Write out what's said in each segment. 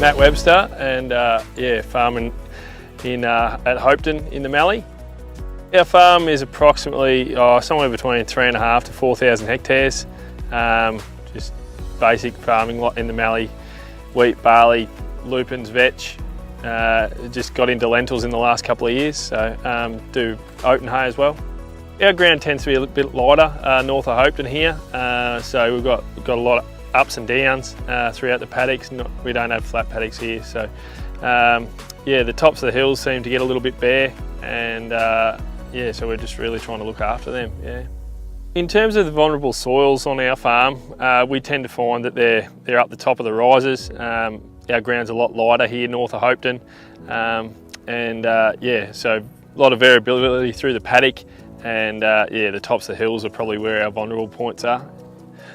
Matt Webster, and farming in at Hopetoun in the Mallee. Our farm is approximately somewhere between 3,500 to 4,000 hectares. Just basic farming in the Mallee: wheat, barley, lupins, vetch. Just got into lentils in the last couple of years, so do oat and hay as well. Our ground tends to be a bit lighter north of Hopetoun here, so we've got a lot of ups and downs throughout the paddocks. We don't have flat paddocks here, so the tops of the hills seem to get a little bit bare, and so we're just really trying to look after them. In terms of the vulnerable soils on our farm, we tend to find that they're up the top of the rises. Our ground's a lot lighter here north of Hopetoun, so a lot of variability through the paddock, and the tops of the hills are probably where our vulnerable points are.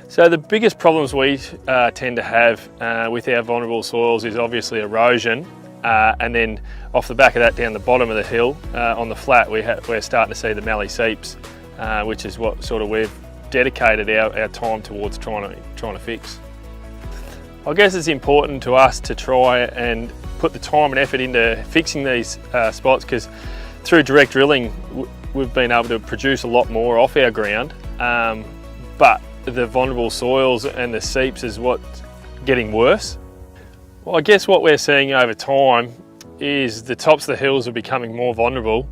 So the biggest problems we tend to have with our vulnerable soils is obviously erosion, and then off the back of that down the bottom of the hill on the flat we're starting to see the mallee seeps, which is what sort of we've dedicated our time towards trying to fix. I guess it's important to us to try and put the time and effort into fixing these spots, because through direct drilling we've been able to produce a lot more off our ground, but the vulnerable soils and the seeps is what's getting worse. Well, I guess what we're seeing over time is the tops of the hills are becoming more vulnerable,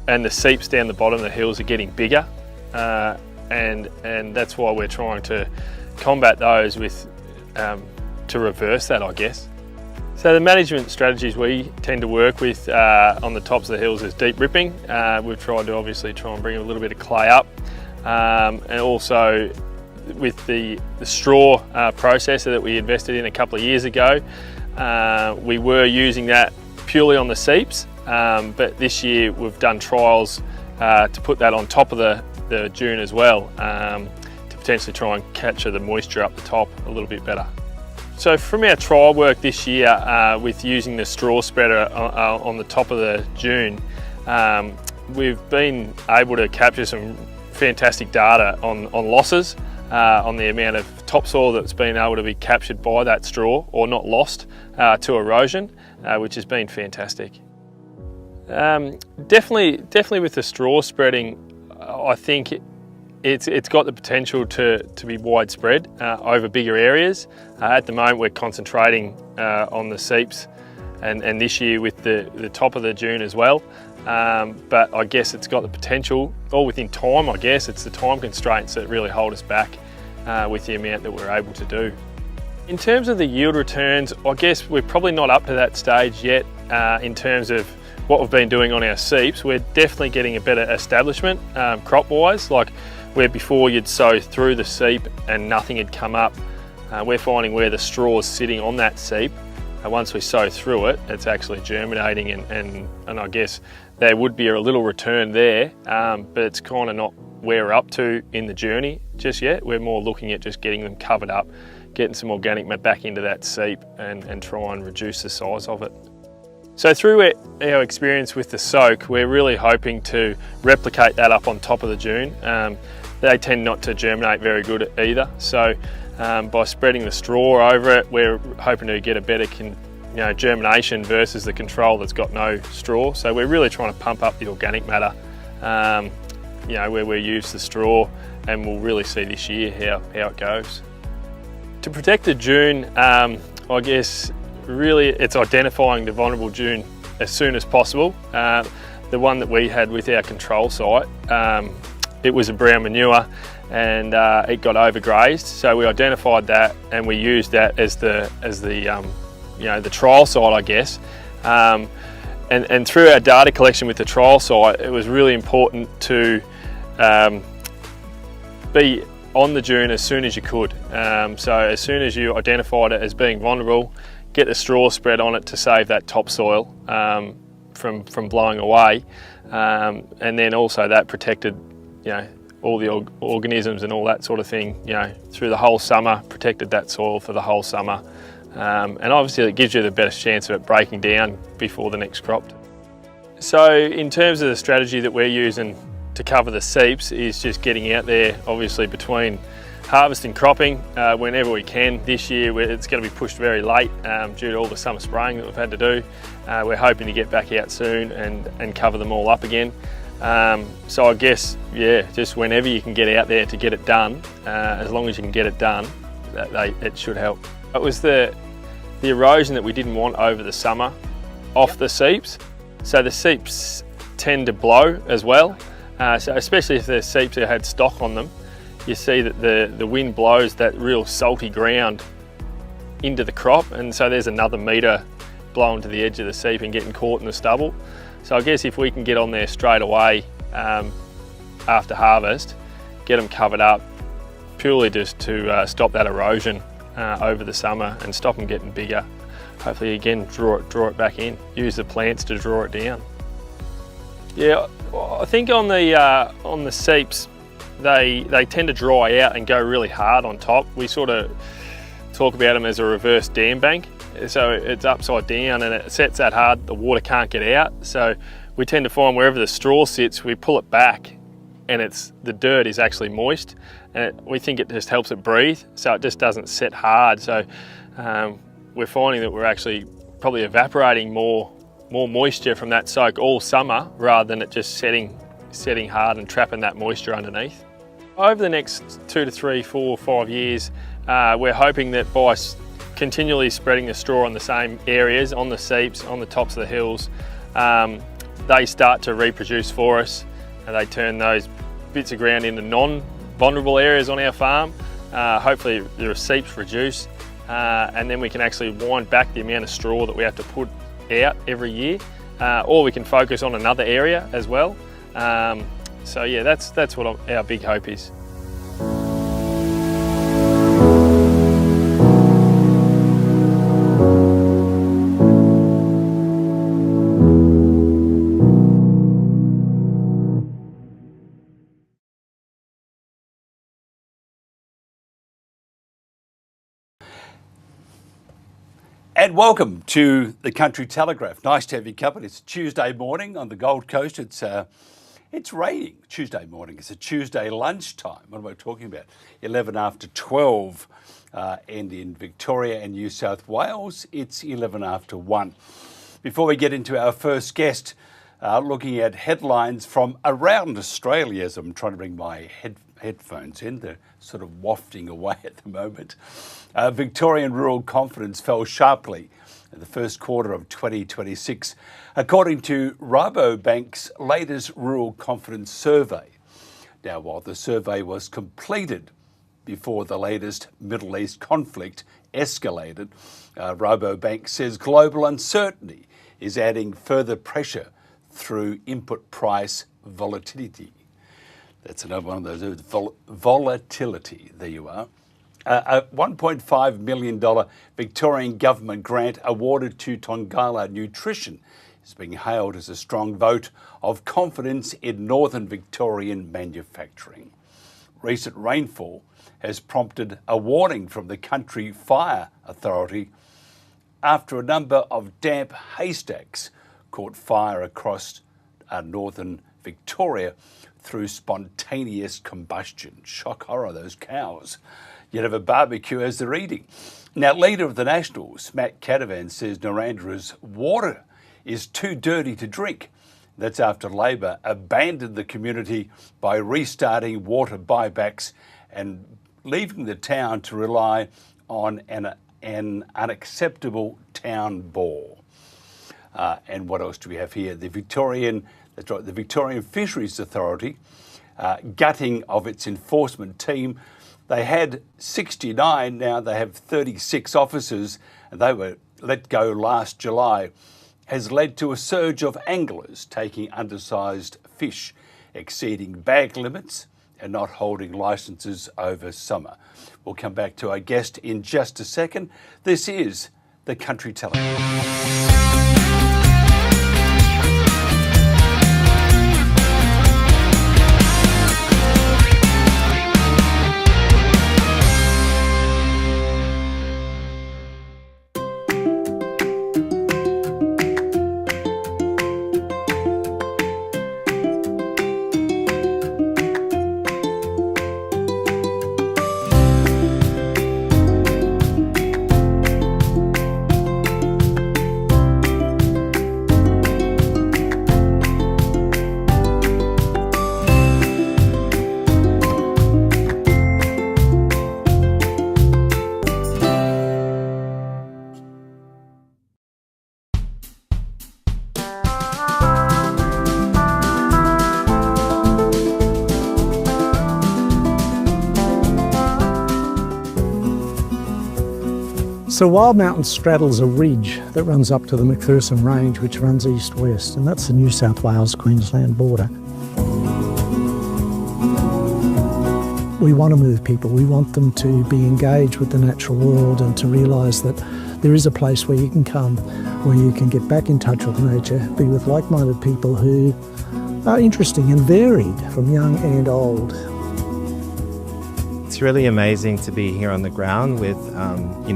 and the seeps down the bottom of the hills are getting bigger, and that's why we're trying to combat those with to reverse that, I guess. So the management strategies we tend to work with on the tops of the hills is deep ripping. We've tried to obviously try and bring a little bit of clay up, and also with the straw processor that we invested in a couple of years ago. We were using that purely on the seeps, but this year we've done trials to put that on top of the dune as well, to potentially try and capture the moisture up the top a little bit better. So from our trial work this year with using the straw spreader on the top of the dune, we've been able to capture some fantastic data on losses, on the amount of topsoil that's been able to be captured by that straw or not lost to erosion, which has been fantastic. Definitely with the straw spreading, I think it's got the potential to be widespread over bigger areas. At the moment we're concentrating on the seeps, and this year with the top of the dune as well. But I guess it's got the potential, or within time, I guess it's the time constraints that really hold us back with the amount that we're able to do. In terms of the yield returns, I guess we're probably not up to that stage yet in terms of what we've been doing on our seeps. We're definitely getting a better establishment crop-wise, like where before you'd sow through the seep and nothing had come up. We're finding where the straw is sitting on that seep, once we sow through it, it's actually germinating, and I guess there would be a little return there, but it's kind of not where we're up to in the journey just yet. We're more looking at just getting them covered up, getting some organic matter back into that seep, and try and reduce the size of it. So through our experience with the soak, we're really hoping to replicate that up on top of the dune. They tend not to germinate very good either, so by spreading the straw over it, we're hoping to get a better germination versus the control that's got no straw. So we're really trying to pump up the organic matter, where we use the straw, and we'll really see this year how it goes. To protect the dune, I guess really it's identifying the vulnerable dune as soon as possible. The one that we had with our control site, it was a brown manure, and it got overgrazed. So we identified that, and we used that as the trial site, I guess. And through our data collection with the trial site, it was really important to be on the dune as soon as you could. So as soon as you identified it as being vulnerable, get the straw spread on it to save that topsoil from blowing away, and then also that protected all the organisms and all that sort of thing through the whole summer, protected that soil for the whole summer, and obviously it gives you the best chance of it breaking down before the next crop. So in terms of the strategy that we're using to cover the seeps is just getting out there, obviously between harvest and cropping whenever we can. This year it's going to be pushed very late due to all the summer spraying that we've had to do. We're hoping to get back out soon and cover them all up again. So I guess, yeah, just whenever you can get out there to get it done, as long as you can get it done, it should help. It was the erosion that we didn't want over the summer off the seeps. So the seeps tend to blow as well, so especially if the seeps had stock on them. You see that the wind blows that real salty ground into the crop, and so there's another metre blowing to the edge of the seep and getting caught in the stubble. So I guess if we can get on there straight away after harvest, get them covered up, purely just to stop that erosion over the summer and stop them getting bigger. Hopefully again draw it back in. Use the plants to draw it down. Yeah, I think on the seeps they tend to dry out and go really hard on top. We sort of talk about them as a reverse dam bank. So it's upside down and it sets that hard, the water can't get out. So we tend to find wherever the straw sits, we pull it back and the dirt is actually moist. And we think it just helps it breathe, so it just doesn't set hard. So we're finding that we're actually probably evaporating more moisture from that soak all summer rather than it just setting hard and trapping that moisture underneath. Over the next 2 to 3, 4, 5 years, we're hoping that by continually spreading the straw on the same areas, on the seeps, on the tops of the hills, they start to reproduce for us and they turn those bits of ground into non-vulnerable areas on our farm. Hopefully the seeps reduce and then we can actually wind back the amount of straw that we have to put out every year, or we can focus on another area as well. So yeah, that's what our big hope is. And welcome to the Country Telegraph. Nice to have you covered. It's Tuesday morning on the Gold Coast. It's raining Tuesday morning. It's a Tuesday lunchtime. What am I talking about? 11 after 12. And in Victoria and New South Wales, it's 11 after 1. Before we get into our first guest, looking at headlines from around Australia, as I'm trying to bring my headphones in, they're sort of wafting away at the moment. Victorian rural confidence fell sharply in the first quarter of 2026, according to Rabobank's latest rural confidence survey. Now, while the survey was completed before the latest Middle East conflict escalated, Rabobank says global uncertainty is adding further pressure through input price volatility. That's another one of those, volatility. There you are. A $1.5 million Victorian government grant awarded to Tongala Nutrition is being hailed as a strong vote of confidence in northern Victorian manufacturing. Recent rainfall has prompted a warning from the Country Fire Authority after a number of damp haystacks caught fire across northern Victoria through spontaneous combustion. Shock horror, those cows. You'd have a barbecue as they're eating. Now, leader of the Nationals, Matt Canavan, says Narandra's water is too dirty to drink. That's after Labor abandoned the community by restarting water buybacks and leaving the town to rely on an unacceptable town bore. And what else do we have here? The Victorian Fisheries Authority, gutting of its enforcement team. They had 69, now they have 36 officers, and they were let go last July, has led to a surge of anglers taking undersized fish, exceeding bag limits and not holding licences over summer. We'll come back to our guest in just a second. This is the Country Telegraph. So Wild Mountain straddles a ridge that runs up to the McPherson Range, which runs east-west, and that's the New South Wales-Queensland border. We want to move people. We want them to be engaged with the natural world and to realise that there is a place where you can come, where you can get back in touch with nature, be with like-minded people who are interesting and varied, from young and old. It's really amazing to be here on the ground with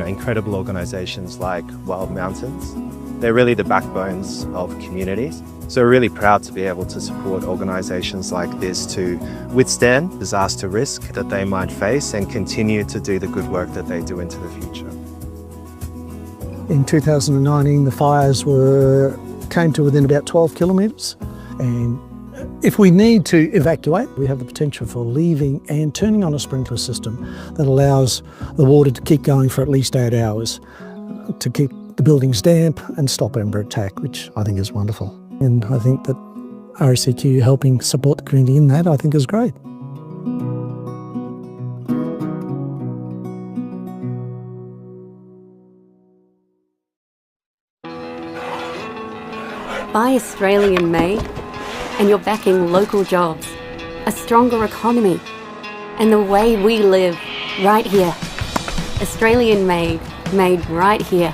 incredible organisations like Wild Mountains. They're really the backbones of communities. So we're really proud to be able to support organisations like this to withstand disaster risk that they might face and continue to do the good work that they do into the future. In 2019, the fires came to within about 12 kilometres, and if we need to evacuate, we have the potential for leaving and turning on a sprinkler system that allows the water to keep going for at least 8 hours to keep the buildings damp and stop ember attack, which I think is wonderful. And I think that RACQ helping support the community in that, I think, is great. Buy Australian made, and you're backing local jobs, a stronger economy, and the way we live right here. Australian made, made right here.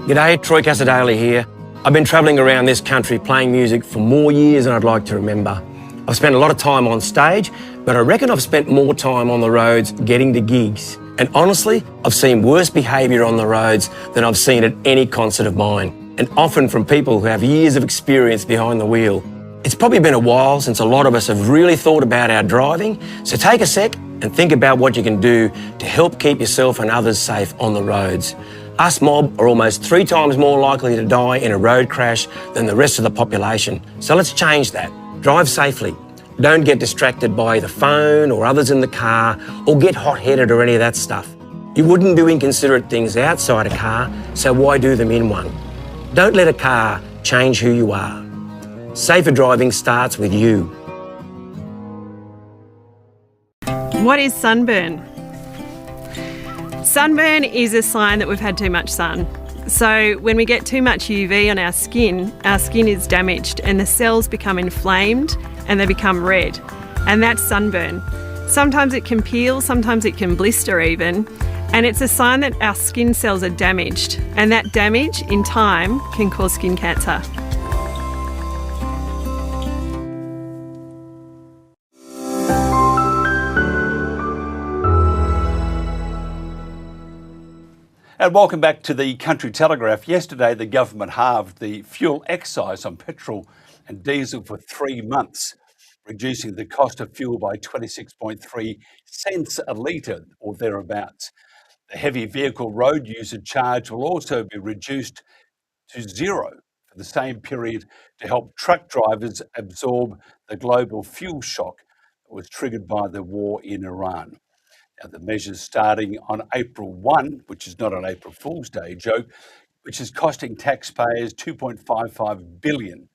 G'day, Troy Casadale here. I've been travelling around this country playing music for more years than I'd like to remember. I've spent a lot of time on stage, but I reckon I've spent more time on the roads getting to gigs. And honestly, I've seen worse behaviour on the roads than I've seen at any concert of mine, and often from people who have years of experience behind the wheel. It's probably been a while since a lot of us have really thought about our driving, so take a sec and think about what you can do to help keep yourself and others safe on the roads. Us mob are almost 3 times more likely to die in a road crash than the rest of the population. So let's change that. Drive safely. Don't get distracted by the phone or others in the car, or get hot-headed or any of that stuff. You wouldn't do inconsiderate things outside a car, so why do them in one? Don't let a car change who you are. Safer driving starts with you. What is sunburn? Sunburn is a sign that we've had too much sun. So when we get too much UV on our skin is damaged and the cells become inflamed and they become red. And that's sunburn. Sometimes it can peel, sometimes it can blister even. And it's a sign that our skin cells are damaged. And that damage in time can cause skin cancer. And welcome back to the Country Telegraph. Yesterday, the government halved the fuel excise on petrol and diesel for 3 months, reducing the cost of fuel by 26.3 cents a litre or thereabouts. The heavy vehicle road user charge will also be reduced to zero for the same period to help truck drivers absorb the global fuel shock that was triggered by the war in Iran. Now, the measures starting on April 1, which is not an April Fool's Day joke, which is costing taxpayers $2.55 billion,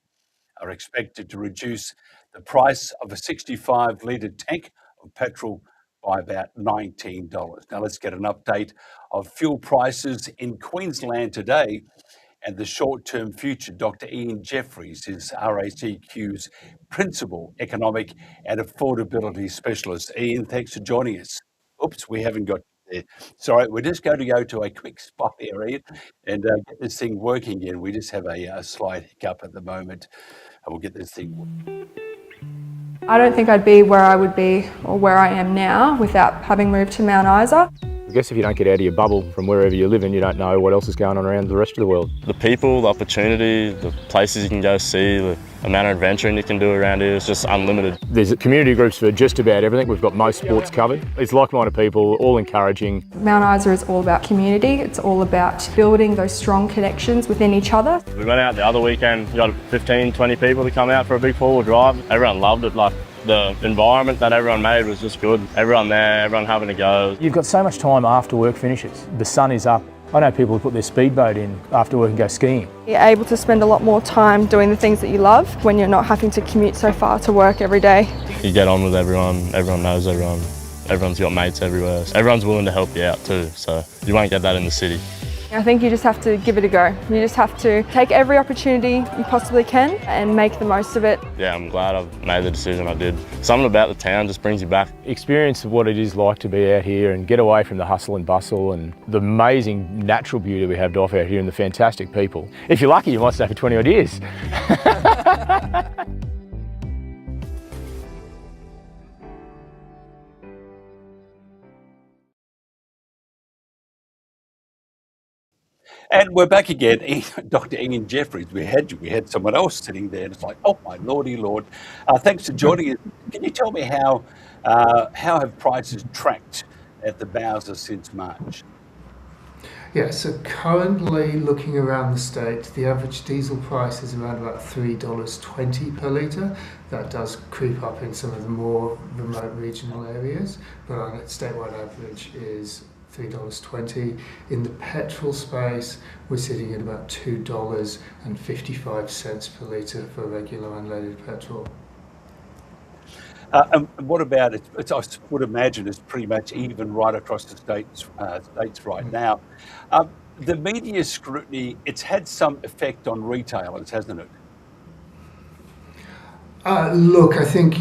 are expected to reduce the price of a 65-litre tank of petrol by about $19. Now let's get an update of fuel prices in Queensland today and the short-term future. Dr. Ian Jeffries is RACQ's Principal Economic and Affordability Specialist. Ian, thanks for joining us. Oops, we haven't got there. Sorry, we're just going to go to a quick spot here, Ian, and get this thing working again. We just have a slight hiccup at the moment, and we'll get this thing working. I don't think I'd be where I would be or where I am now without having moved to Mount Isa. I guess if you don't get out of your bubble from wherever you live in, you don't know what else is going on around the rest of the world. The people, the opportunity, the places you can go see, the amount of adventuring you can do around here is just unlimited. There's community groups for just about everything. We've got most sports covered. It's like-minded people, all encouraging. Mount Isa is all about community. It's all about building those strong connections within each other. We went out the other weekend, we got 15, 20 people to come out for a big four-wheel drive. Everyone loved it. Like, the environment that everyone made was just good. Everyone there, everyone having a go. You've got so much time after work finishes. The sun is up. I know people who put their speedboat in after work and go skiing. You're able to spend a lot more time doing the things that you love when you're not having to commute so far to work every day. You get on with everyone, everyone knows everyone, everyone's got mates everywhere. Everyone's willing to help you out too, so you won't get that in the city. I think you just have to give it a go. You just have to take every opportunity you possibly can and make the most of it. Yeah, I'm glad I've made the decision I did. Something about the town just brings you back. Experience of what it is like to be out here and get away from the hustle and bustle and the amazing natural beauty we have to offer out here and the fantastic people. If you're lucky, you might stay for 20 odd years. And we're back again. Dr. Ian Jeffries, we had someone else sitting there, and it's like, oh my lordy lord. Thanks for joining us. Can you tell me how have prices tracked at the Bowser since March? Yeah, so currently looking around the state, the average diesel price is around about $3.20 per litre. That does creep up in some of the more remote regional areas, but our statewide average is $3.20. In the petrol space, we're sitting at about $2.55 per litre for regular unleaded petrol. And what about it? I would imagine it's pretty much even right across the states right now. The media scrutiny, it's had some effect on retailers, hasn't it? Look, I think,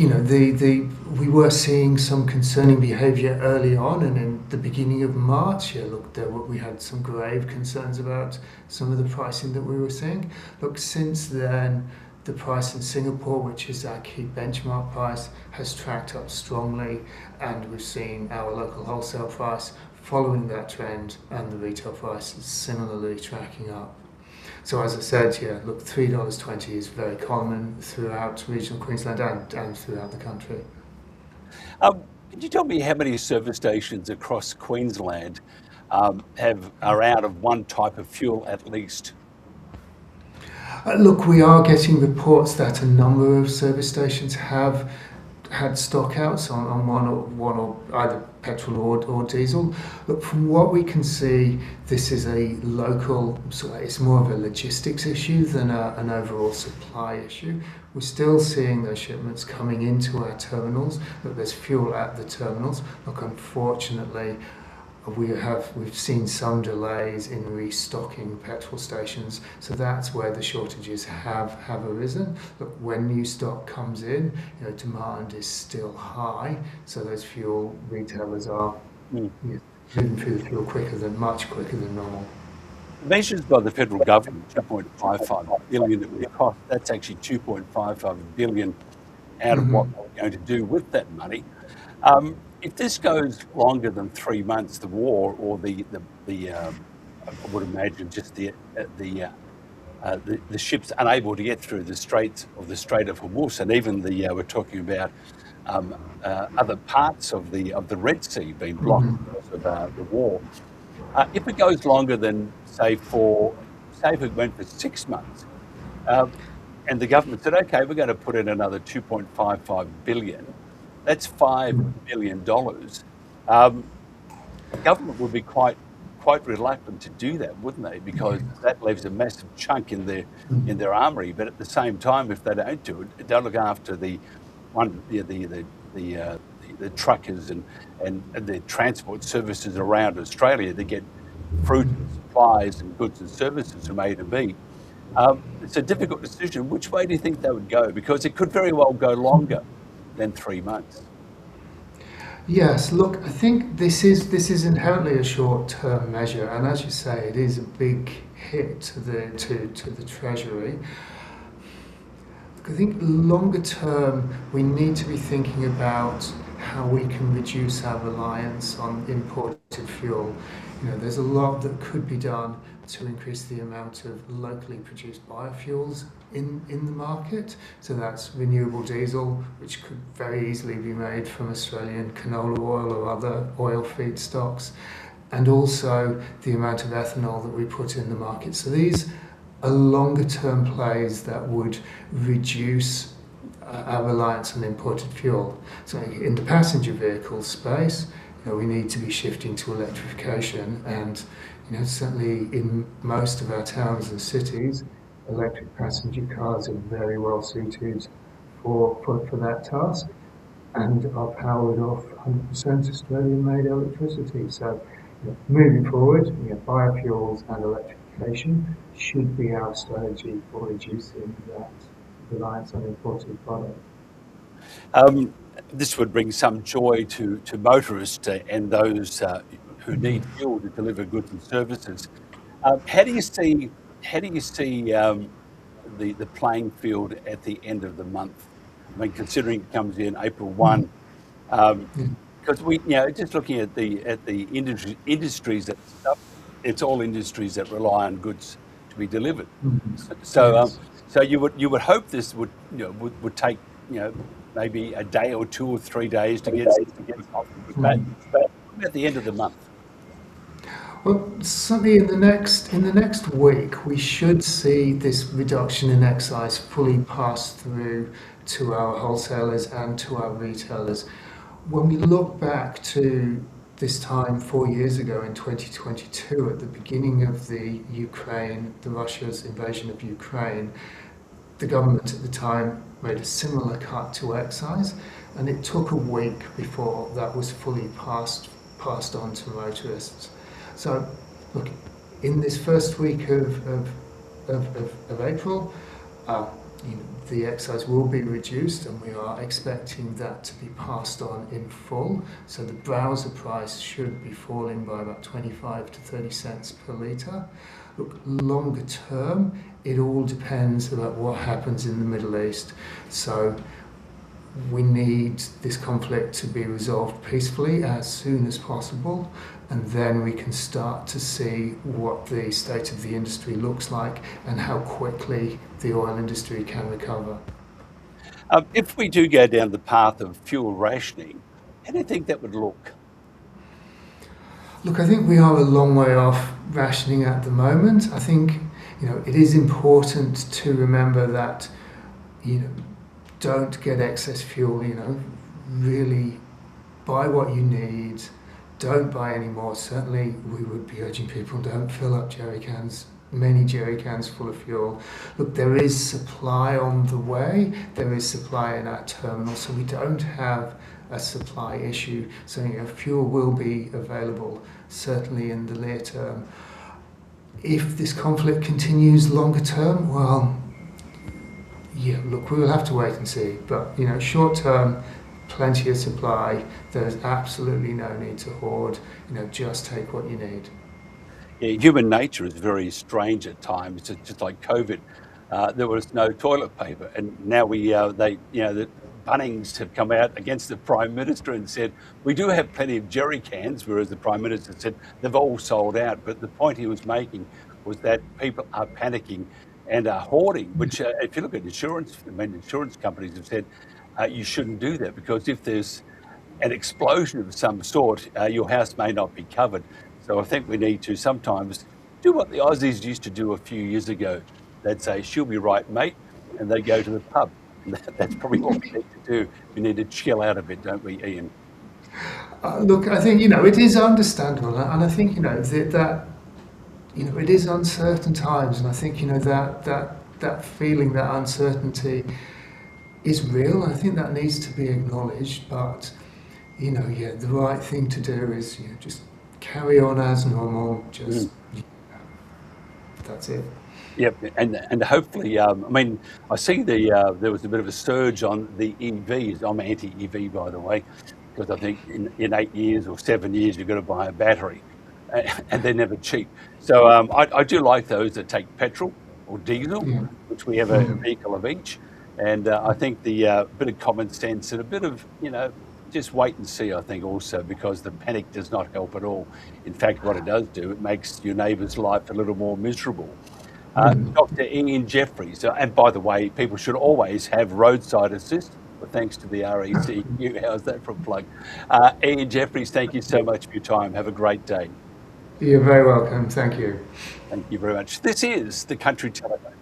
we were seeing some concerning behaviour early on, and in the beginning of March, we had some grave concerns about some of the pricing that we were seeing. Look, since then, the price in Singapore, which is our key benchmark price, has tracked up strongly, and we've seen our local wholesale price following that trend, and the retail price is similarly tracking up. So as I said, $3.20 is very common throughout regional Queensland and throughout the country. Can you tell me how many service stations across Queensland are out of one type of fuel at least? Look, we are getting reports that a number of service stations have had stockouts on one or either petrol or diesel. Look, from what we can see, this is a local, so it's more of a logistics issue than an overall supply issue. We're still seeing those shipments coming into our terminals. Look, there's fuel at the terminals. Look, unfortunately, we've seen some delays in restocking petrol stations, so that's where the shortages have arisen. Look, when new stock comes in, demand is still high, so those fuel retailers are moving through the fuel much quicker than normal. Measures by the federal government, 2.55 billion that would cost, that's actually 2.55 billion out of what we're going to do with that money. If this goes longer than 3 months, the war or the I would imagine just the ships unable to get through the Strait of Hormuz, and even we're talking about other parts of the Red Sea being blocked because of the war. If it goes longer than say if it went for 6 months, and the government said, okay, we're going to put in another 2.55 billion. That's $5 billion. The government would be quite reluctant to do that, wouldn't they? Because that leaves a massive chunk in their armoury. But at the same time, if they don't do it, they'll look after the truckers and the transport services around Australia to get fruit and supplies and goods and services from A to B. It's a difficult decision. Which way do you think they would go? Because it could very well go longer than 3 months. Yes, look, I think this is inherently a short-term measure, and as you say, it is a big hit to the Treasury. I think longer term, we need to be thinking about how we can reduce our reliance on imported fuel. There's a lot that could be done to increase the amount of locally produced biofuels in the market. So that's renewable diesel, which could very easily be made from Australian canola oil or other oil feedstocks, and also the amount of ethanol that we put in the market. So these are longer term plays that would reduce our reliance on imported fuel. So in the passenger vehicle space, we need to be shifting to electrification, and certainly in most of our towns and cities, electric passenger cars are very well suited for that task and are powered off 100% Australian-made electricity. So moving forward, biofuels and electrification should be our strategy for reducing that reliance on imported product. This would bring some joy to motorists and those who need fuel to deliver goods and services. How do you see the playing field at the end of the month? I mean, considering it comes in April 1, because we, just looking at the industries that it's all industries that rely on goods to be delivered. So you would hope this would take maybe a day or 2 or 3 days to get but at the end of the month. Well, certainly in the next week, we should see this reduction in excise fully pass through to our wholesalers and to our retailers. When we look back to this time 4 years ago in 2022, at the beginning of Russia's invasion of Ukraine, the government at the time made a similar cut to excise, and it took a week before that was fully passed on to motorists. So, look, in this first week of April, the excise will be reduced, and we are expecting that to be passed on in full. So the browser price should be falling by about 25 to 30 cents per litre. Look, longer term, it all depends about what happens in the Middle East. So we need this conflict to be resolved peacefully as soon as possible, and then we can start to see what the state of the industry looks like and how quickly the oil industry can recover. If we do go down the path of fuel rationing, how do you think that would look? Look, I think we are a long way off rationing at the moment. I think, it is important to remember that, don't get excess fuel, really buy what you need, don't buy any more. Certainly we would be urging people, don't fill up many jerry cans full of fuel. Look, there is supply on the way, there is supply in our terminal, so we don't have a supply issue. So fuel will be available, certainly in the near term. If this conflict continues longer term, well, look, we will have to wait and see. But short term, plenty of supply. There's absolutely no need to hoard. Just take what you need. Yeah, human nature is very strange at times. It's just like COVID. There was no toilet paper, and now the Bunnings have come out against the Prime Minister and said, we do have plenty of jerry cans, whereas the Prime Minister said they've all sold out. But the point he was making was that people are panicking and are hoarding, which if you look at insurance companies have said you shouldn't do that, because if there's an explosion of some sort, your house may not be covered. So I think we need to sometimes do what the Aussies used to do a few years ago. They'd say, she'll be right, mate, and they'd go to the pub. That's probably what we need to do. We need to chill out a bit, don't we, Ian? Look, I think, it is understandable, and I think, that it is uncertain times, and I think, that feeling, that uncertainty is real, and I think that needs to be acknowledged, but, the right thing to do is, just carry on as normal, that's it. Yep, and hopefully, I see there was a bit of a surge on the EVs. I'm anti-EV, by the way, because I think in 8 years or 7 years you've got to buy a battery, and they're never cheap. So I do like those that take petrol or diesel, which we have a vehicle of each, and I think the bit of common sense and a bit of just wait and see, I think, also, because the panic does not help at all. In fact, what it does do, it makes your neighbour's life a little more miserable. Dr. Ian Jeffries, and by the way, people should always have roadside assist, but thanks to the RACQ. How's that for a plug? Ian Jeffries, thank you so much for your time. Have a great day. You're very welcome. Thank you. Thank you very much. This is the Country Telegraph.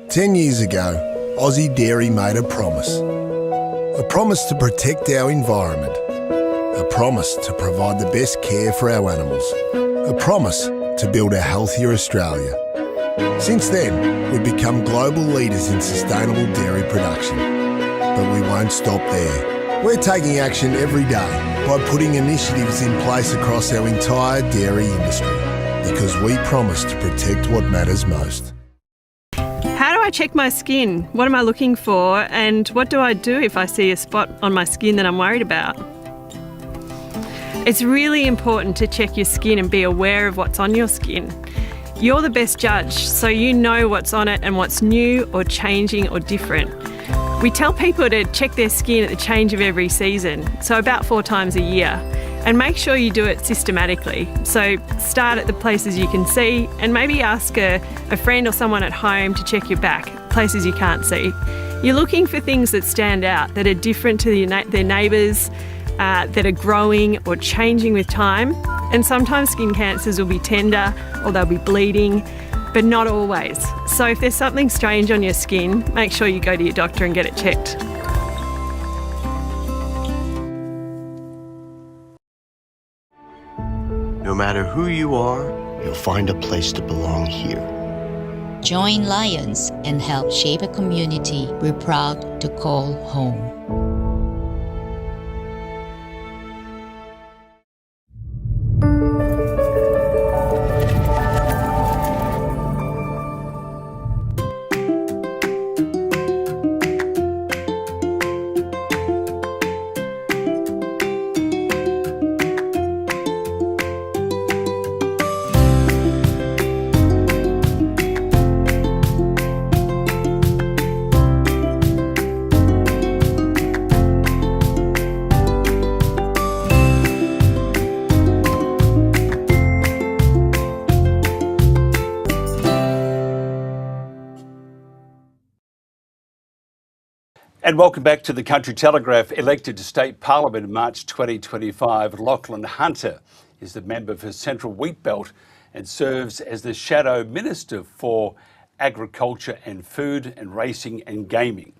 10 years ago, Aussie Dairy made a promise. A promise to protect our environment. A promise to provide the best care for our animals. A promise to build a healthier Australia. Since then, we've become global leaders in sustainable dairy production. But we won't stop there. We're taking action every day by putting initiatives in place across our entire dairy industry, because we promise to protect what matters most. How do I check my skin? What am I looking for? And what do I do if I see a spot on my skin that I'm worried about? It's really important to check your skin and be aware of what's on your skin. You're the best judge, so you know what's on it and what's new or changing or different. We tell people to check their skin at the change of every season, so about 4 times a year, and make sure you do it systematically. So start at the places you can see and maybe ask a friend or someone at home to check your back, places you can't see. You're looking for things that stand out, that are different to their neighbours, that are growing or changing with time. And sometimes skin cancers will be tender or they'll be bleeding, but not always. So if there's something strange on your skin, make sure you go to your doctor and get it checked. No matter who you are, you'll find a place to belong here. Join Lions and help shape a community we're proud to call home. And welcome back to the Country Telegraph. Elected to State Parliament in March 2025, Lachlan Hunter is the member for Central Wheatbelt and serves as the Shadow Minister for Agriculture and Food and Racing and Gaming.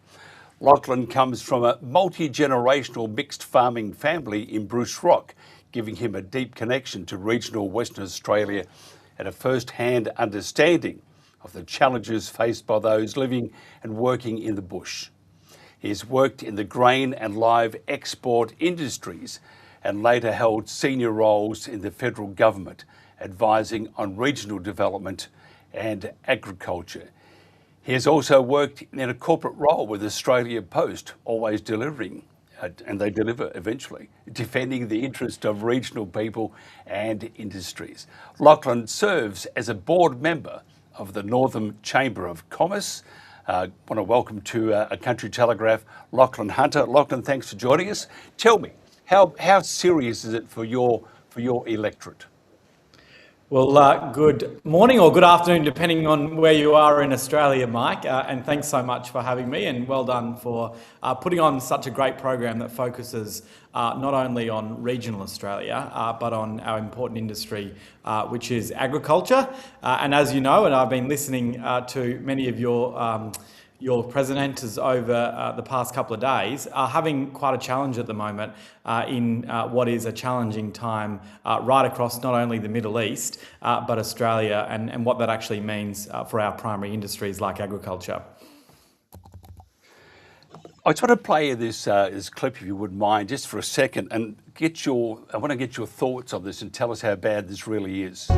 Lachlan comes from a multi-generational mixed farming family in Bruce Rock, giving him a deep connection to regional Western Australia and a first-hand understanding of the challenges faced by those living and working in the bush. He has worked in the grain and live export industries and later held senior roles in the federal government, advising on regional development and agriculture. He has also worked in a corporate role with Australia Post, always delivering, and they deliver eventually, defending the interest of regional people and industries. Lachlan serves as a board member of the Northam Chamber of Commerce. I want to welcome to a Country Telegraph, Lachlan Hunter. Lachlan, thanks for joining us. Tell me, how serious is it for your electorate? Well, good morning or good afternoon, depending on where you are in Australia, Mike. And thanks so much for having me, and well done for putting on such a great program that focuses not only on regional Australia, but on our important industry, which is agriculture. And as you know, and I've been listening to many of your presenters over the past couple of days, are having quite a challenge at the moment in what is a challenging time right across not only the Middle East, but Australia, and what that actually means for our primary industries like agriculture. I just want to play this clip, if you wouldn't mind, just for a second, and I want to get your thoughts on this and tell us how bad this really is.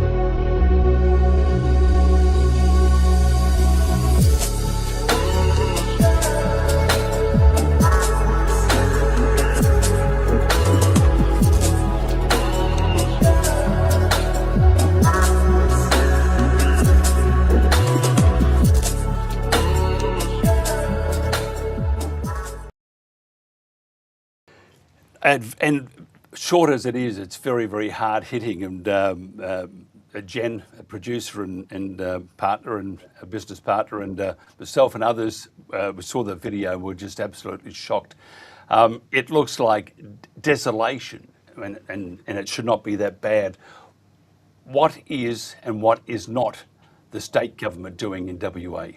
And short as it is, it's very, very hard hitting. And Jen, a producer and partner and a business partner, and myself and others, we saw the video and were just absolutely shocked. It looks like desolation, and it should not be that bad. What is and what is not the state government doing in WA?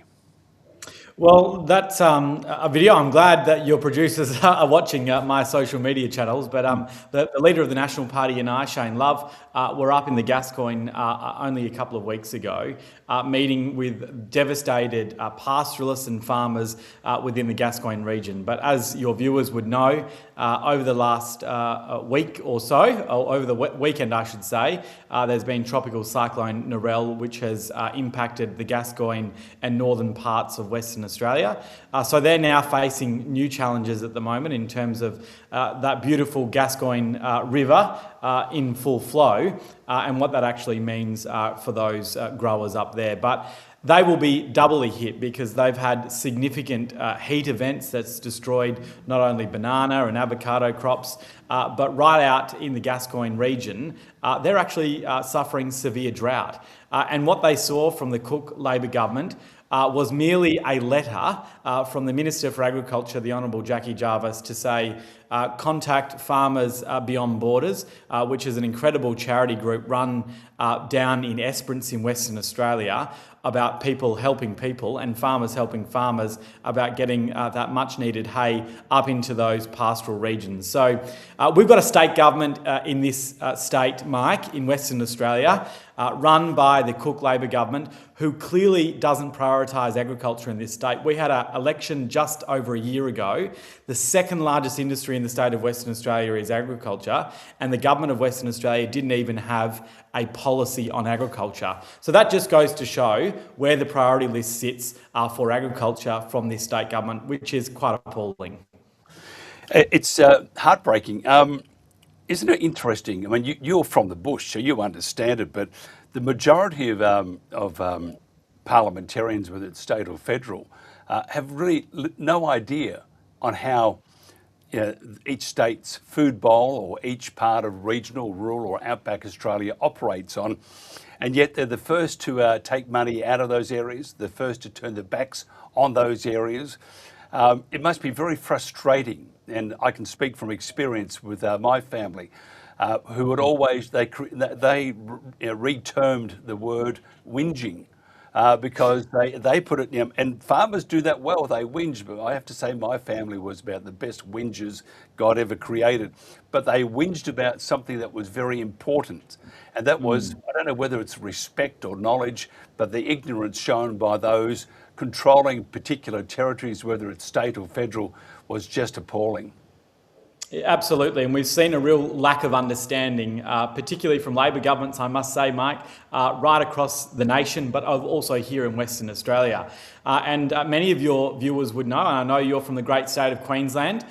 Well, that's a video. I'm glad that your producers are watching my social media channels. But the leader of the National Party and I, Shane Love, were up in the Gascoyne only a couple of weeks ago, meeting with devastated pastoralists and farmers within the Gascoyne region. But as your viewers would know, over the last week or so, or over the weekend, I should say, there's been Tropical Cyclone Narelle, which has impacted the Gascoyne and northern parts of Western Australia. So they're now facing new challenges at the moment in terms of that beautiful Gascoyne River in full flow and what that actually means for those growers up there. But they will be doubly hit because they've had significant heat events that's destroyed not only banana and avocado crops, but right out in the Gascoyne region, they're actually suffering severe drought. And what they saw from the Cook Labor government was merely a letter from the Minister for Agriculture, the Honourable Jackie Jarvis, to say, contact Farmers Beyond Borders, which is an incredible charity group run down in Esperance in Western Australia, about people helping people and farmers helping farmers about getting that much needed hay up into those pastoral regions. So we've got a state government in this state, Mike, in Western Australia, run by the Cook Labor government, who clearly doesn't prioritise agriculture in this state. We had an election just over a year ago. The second largest industry in the state of Western Australia is agriculture, and the government of Western Australia didn't even have a policy on agriculture. So that just goes to show where the priority list sits for agriculture from this state government, which is quite appalling. It's heartbreaking. Isn't it interesting? I mean, you're from the bush, so you understand it, but the majority of parliamentarians, whether it's state or federal, have really no idea on how each state's food bowl or each part of regional, rural or outback Australia operates on. And yet they're the first to take money out of those areas, the first to turn their backs on those areas. It must be very frustrating, and I can speak from experience with my family, who would always, they re-termed the word whinging. Because they put it, and farmers do that well, they whinge, but I have to say my family was about the best whingers God ever created. But they whinged about something that was very important, and that was, I don't know whether it's respect or knowledge, but the ignorance shown by those controlling particular territories, whether it's state or federal, was just appalling. Absolutely, and we've seen a real lack of understanding, particularly from Labor governments, I must say, Mike, right across the nation, but also here in Western Australia. And many of your viewers would know, and I know you're from the great state of Queensland.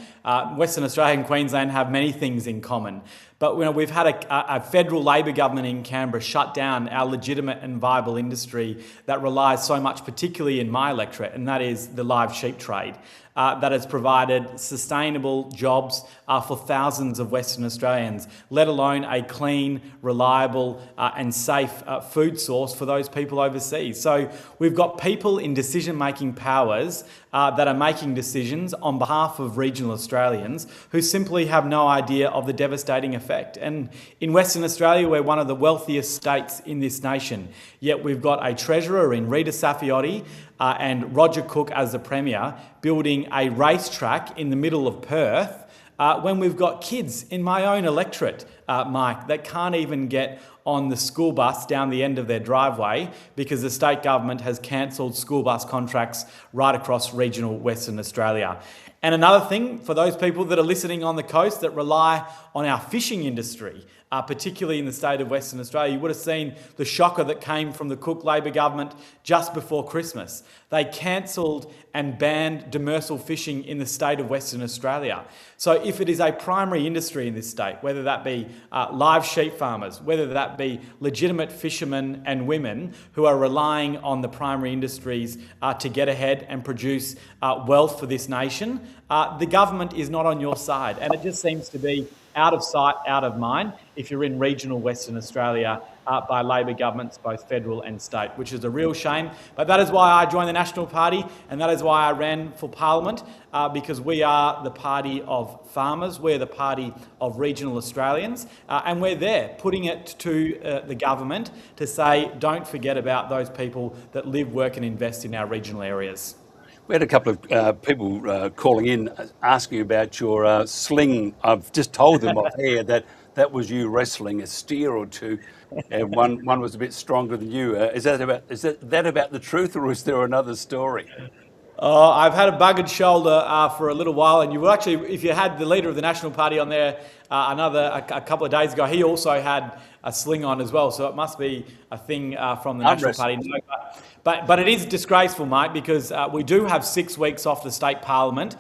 Western Australia and Queensland have many things in common. But we've had a federal Labor government in Canberra shut down our legitimate and viable industry that relies so much, particularly in my electorate, and that is the live sheep trade. That has provided sustainable jobs for thousands of Western Australians, let alone a clean, reliable and safe food source for those people overseas. So we've got people in decision-making powers that are making decisions on behalf of regional Australians who simply have no idea of the devastating effect. And in Western Australia, we're one of the wealthiest states in this nation, yet we've got a treasurer in Rita Saffioti and Roger Cook as the Premier building a racetrack in the middle of Perth when we've got kids in my own electorate, Mike, that can't even get on the school bus down the end of their driveway because the state government has cancelled school bus contracts right across regional Western Australia. And another thing, for those people that are listening on the coast that rely on our fishing industry, particularly in the state of Western Australia, you would have seen the shocker that came from the Cook Labor government just before Christmas. They cancelled and banned demersal fishing in the state of Western Australia. So if it is a primary industry in this state, whether that be live sheep farmers, whether that be legitimate fishermen and women who are relying on the primary industries to get ahead and produce wealth for this nation, the government is not on your side. And it just seems to be out of sight, out of mind if you're in regional Western Australia by Labor governments, both federal and state, which is a real shame. But that is why I joined the National Party, and that is why I ran for Parliament, because we are the party of farmers, we're the party of regional Australians, and we're there putting it to the government to say, don't forget about those people that live, work and invest in our regional areas. We had a couple of people calling in asking about your sling. I've just told them off air that was you wrestling a steer or two, and one was a bit stronger than you. Is that about the truth, or is there another story? I've had a buggered shoulder for a little while, and you will actually, if you had the leader of the National Party on there a couple of days ago, he also had a sling on as well. So it must be a thing from the National Party. No, but it is disgraceful, mate, because we do have 6 weeks off the state parliament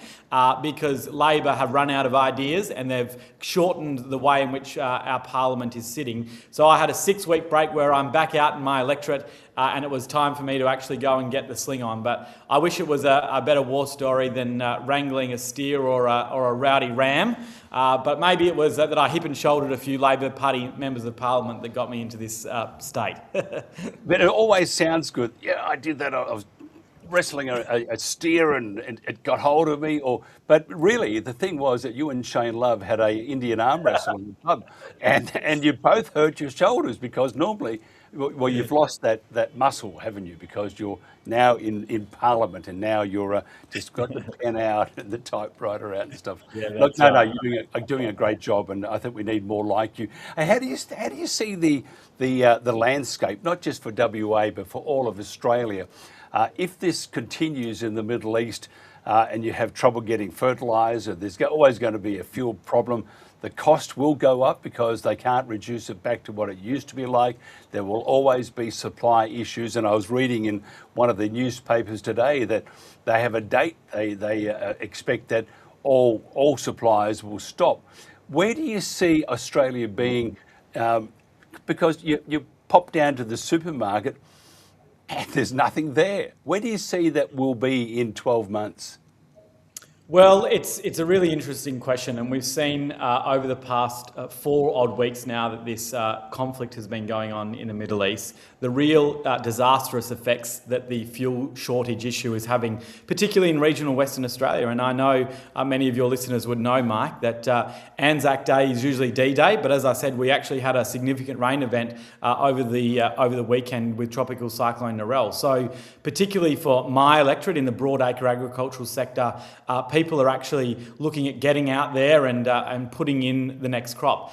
because Labor have run out of ideas and they've shortened the way in which our parliament is sitting. So I had a 6-week break where I'm back out in my electorate and it was time for me to actually go and get the sling on. But I wish it was a better war story than wrangling a steer or a rowdy ram. But maybe it was that I hip and shouldered a few Labor Party members of Parliament that got me into this state. But it always sounds good. Yeah, I did that. I was wrestling a steer and it got hold of me. But really, the thing was that you and Shane Love had a Indian arm wrestle in the pub, and you both hurt your shoulders because normally, well, you've lost that muscle, haven't you? Because you're now in Parliament and now you're just got the pen out and the typewriter out and stuff. Yeah, look, no, you're doing a great job, and I think we need more like you. And how do you see the landscape, not just for WA but for all of Australia? If this continues in the Middle East and you have trouble getting fertiliser, there's always going to be a fuel problem. The cost will go up because they can't reduce it back to what it used to be like. There will always be supply issues. And I was reading in one of the newspapers today that they have a date. They expect that all supplies will stop. Where do you see Australia being? Because you pop down to the supermarket and there's nothing there. Where do you see that will be in 12 months? Well, it's a really interesting question, and we've seen over the past 4 odd weeks now that this conflict has been going on in the Middle East, the real disastrous effects that the fuel shortage issue is having, particularly in regional Western Australia. And I know many of your listeners would know, Mike, that Anzac Day is usually D-Day, but as I said, we actually had a significant rain event over the weekend with Tropical Cyclone Narelle. So particularly for my electorate in the broadacre agricultural sector, people are actually looking at getting out there and putting in the next crop.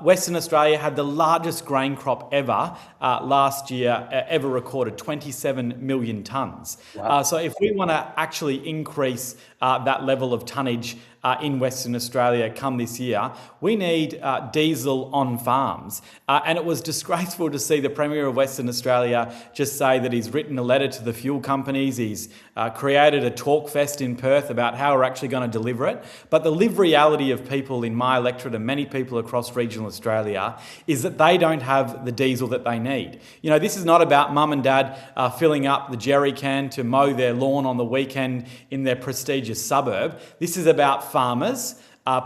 Western Australia had the largest grain crop ever last year, ever recorded, 27 million tonnes. Wow. So if we want to actually increase that level of tonnage in Western Australia come this year, we need diesel on farms. And it was disgraceful to see the Premier of Western Australia just say that he's written a letter to the fuel companies, he's created a talk fest in Perth about how we're actually going to deliver it. But the live reality of people in my electorate and many people across regional Australia is that they don't have the diesel that they need. You know, this is not about mum and dad filling up the jerry can to mow their lawn on the weekend in their prestigious suburb. This is about farmers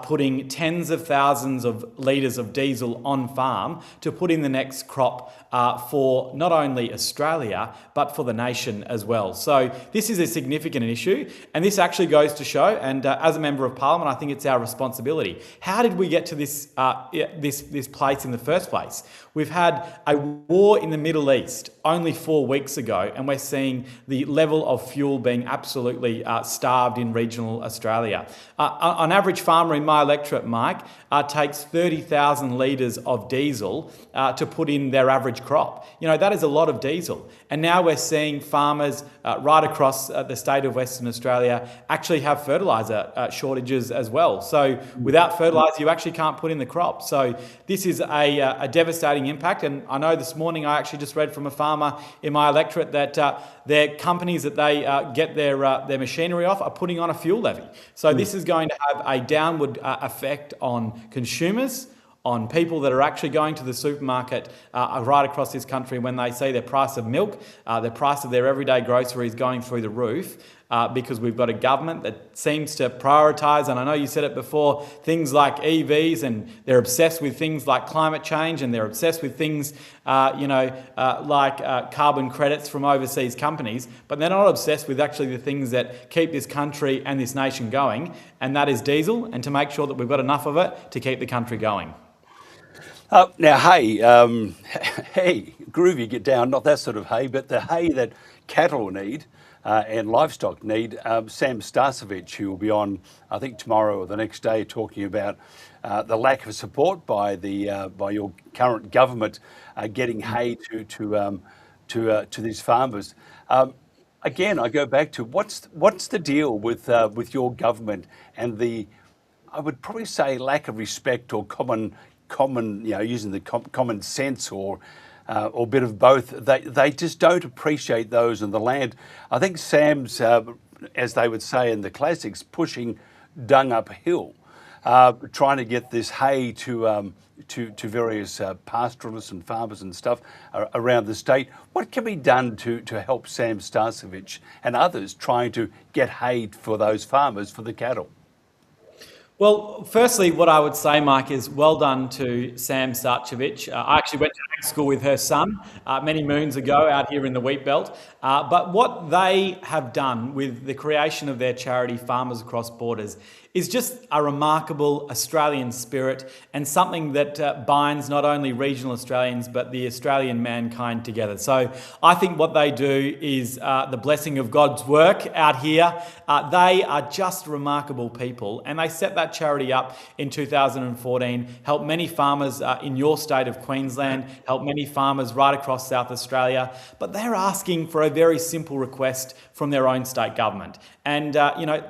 putting tens of thousands of litres of diesel on farm to put in the next crop for not only Australia, but for the nation as well. So this is a significant issue, and this actually goes to show, and as a Member of Parliament, I think it's our responsibility. How did we get to this place in the first place? We've had a war in the Middle East only 4 weeks ago, and we're seeing the level of fuel being absolutely starved in regional Australia. On average, farmer in my electorate, Mike, takes 30,000 litres of diesel to put in their average crop. You know, that is a lot of diesel. And now we're seeing farmers right across the state of Western Australia actually have fertiliser shortages as well. So without fertiliser, you actually can't put in the crop. So this is a devastating impact. And I know this morning I actually just read from a farmer in my electorate that their companies that they get their machinery off are putting on a fuel levy. So this is going to have a downward effect on consumers, on people that are actually going to the supermarket right across this country when they see their price of milk, the price of their everyday groceries going through the roof. Because we've got a government that seems to prioritise, and I know you said it before, things like EVs, and they're obsessed with things like climate change, and they're obsessed with things, like carbon credits from overseas companies, but they're not obsessed with actually the things that keep this country and this nation going, and that is diesel, and to make sure that we've got enough of it to keep the country going. Now, hay, groovy, get down, not that sort of hay, but the hay that cattle need and livestock need. Sam Starcevich, who will be on, I think, tomorrow or the next day, talking about the lack of support by your current government getting hay to these farmers. Again, I go back to what's the deal with your government and the, I would probably say, lack of respect or common, using the common sense or a bit of both. They just don't appreciate those in the land. I think Sam's, as they would say in the classics, pushing dung uphill, trying to get this hay to various pastoralists and farmers and stuff around the state. What can be done to help Sam Starcevich and others trying to get hay for those farmers, for the cattle? Well, firstly, what I would say, Mike, is well done to Sam Starcevich. I actually went to ag school with her son many moons ago out here in the Wheatbelt. But what they have done with the creation of their charity, Farmers Across Borders, is just a remarkable Australian spirit and something that binds not only regional Australians but the Australian mankind together. So I think what they do is the blessing of God's work out here. They are just remarkable people, and they set that charity up in 2014, helped many farmers in your state of Queensland, helped many farmers right across South Australia, but they're asking for a very simple request from their own state government. And,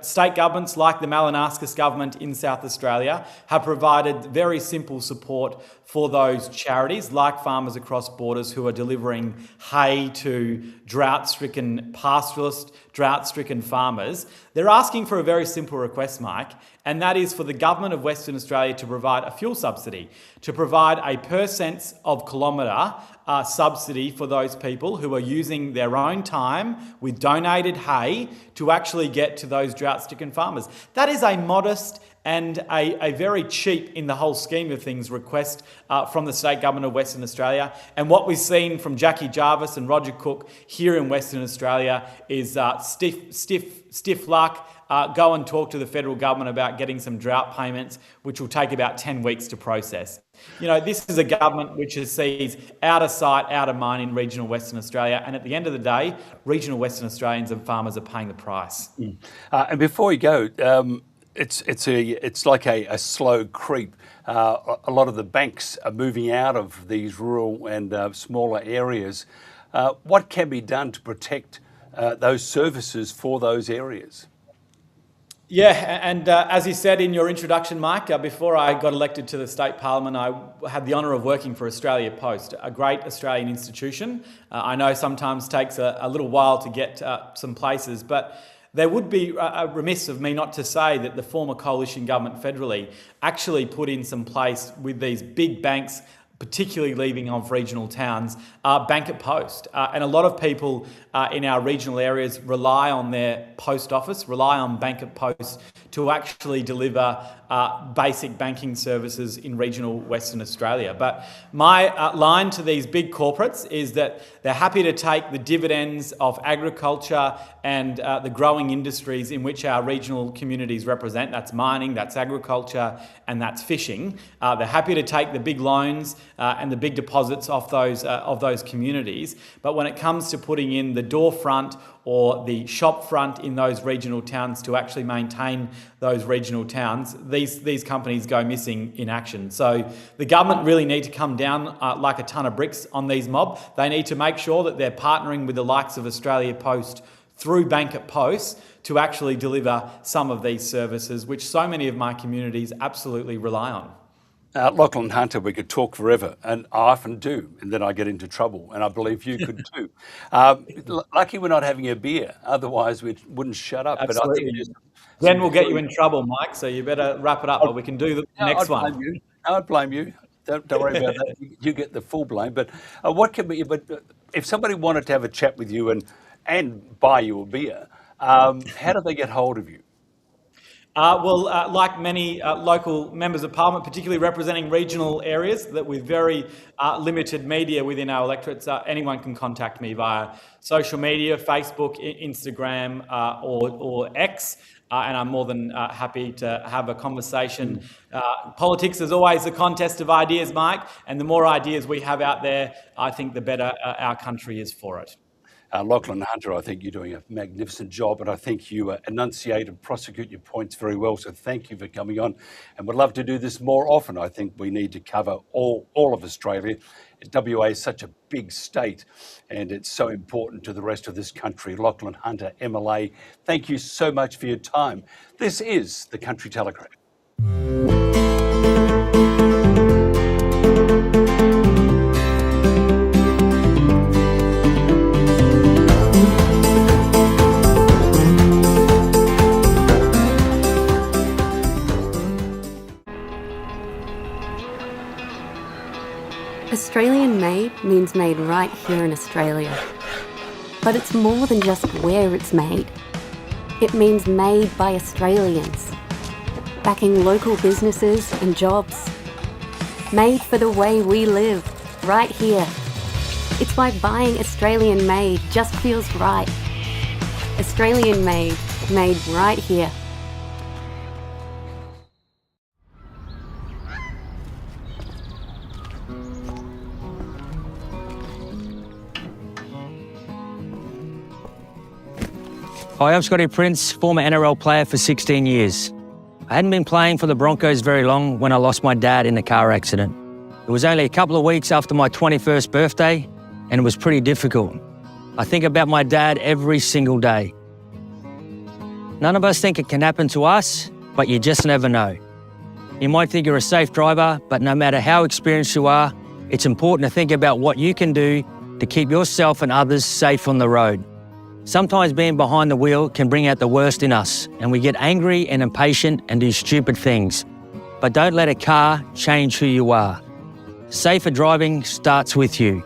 state governments like the Malinaskis government in South Australia have provided very simple support for those charities like Farmers Across Borders, who are delivering hay to drought-stricken pastoralists, drought-stricken farmers. They're asking for a very simple request, Mike, and that is for the government of Western Australia to provide a fuel subsidy, to provide a per cents of kilometre subsidy for those people who are using their own time with donated hay to actually get to those drought-stricken farmers. That is a modest and a very cheap, in the whole scheme of things, request from the state government of Western Australia. And what we've seen from Jackie Jarvis and Roger Cook here in Western Australia is stiff luck. Go and talk to the federal government about getting some drought payments, which will take about 10 weeks to process. This is a government which sees out of sight, out of mind in regional Western Australia, and at the end of the day, regional Western Australians and farmers are paying the price. And before you go, it's like a slow creep. A lot of the banks are moving out of these rural and smaller areas. What can be done to protect those services for those areas? Yeah, and as you said in your introduction, Mike, before I got elected to the state parliament, I had the honour of working for Australia Post, a great Australian institution. I know sometimes takes a little while to get some places, but there would be remiss of me not to say that the former coalition government federally actually put in some place with these big banks, particularly leaving off regional towns, bank at post. And a lot of people in our regional areas rely on their post office, rely on bank at post to actually deliver basic banking services in regional Western Australia. But my line to these big corporates is that they're happy to take the dividends of agriculture and the growing industries in which our regional communities represent. That's mining, that's agriculture, and that's fishing. They're happy to take the big loans and the big deposits off those communities. But when it comes to putting in the door front or the shop front in those regional towns to actually maintain those regional towns, these companies go missing in action. So the government really need to come down like a ton of bricks on these mob. They need to make sure that they're partnering with the likes of Australia Post through Bank at Post to actually deliver some of these services, which so many of my communities absolutely rely on. Lachlan Hunter, we could talk forever, and I often do, and then I get into trouble, and I believe you could too. Lucky we're not having a beer, otherwise we wouldn't shut up. Absolutely. But I think then we'll get you in trouble, Mike, so you better wrap it up, but we can do the next one. I don't blame you. Don't worry about that. You get the full blame. But what can be? But if somebody wanted to have a chat with you and buy you a beer, how do they get hold of you? Like many local members of parliament, particularly representing regional areas, that with very limited media within our electorates, anyone can contact me via social media, Facebook, Instagram, or X. And I'm more than happy to have a conversation. Politics is always a contest of ideas, Mike, and the more ideas we have out there, I think the better our country is for it. Lachlan Hunter, I think you're doing a magnificent job, and I think you enunciate and prosecute your points very well, so thank you for coming on, and would love to do this more often. I think we need to cover all of Australia. WA is such a big state, and it's so important to the rest of this country. Lachlan Hunter, MLA, thank you so much for your time. This is the Country Telegraph. Australian made means made right here in Australia. But it's more than just where it's made. It means made by Australians, backing local businesses and jobs. Made for the way we live, right here. It's why buying Australian made just feels right. Australian made, made right here. Hi, I'm Scotty Prince, former NRL player for 16 years. I hadn't been playing for the Broncos very long when I lost my dad in a car accident. It was only a couple of weeks after my 21st birthday, and it was pretty difficult. I think about my dad every single day. None of us think it can happen to us, but you just never know. You might think you're a safe driver, but no matter how experienced you are, it's important to think about what you can do to keep yourself and others safe on the road. Sometimes being behind the wheel can bring out the worst in us, and we get angry and impatient and do stupid things. But don't let a car change who you are. Safer driving starts with you.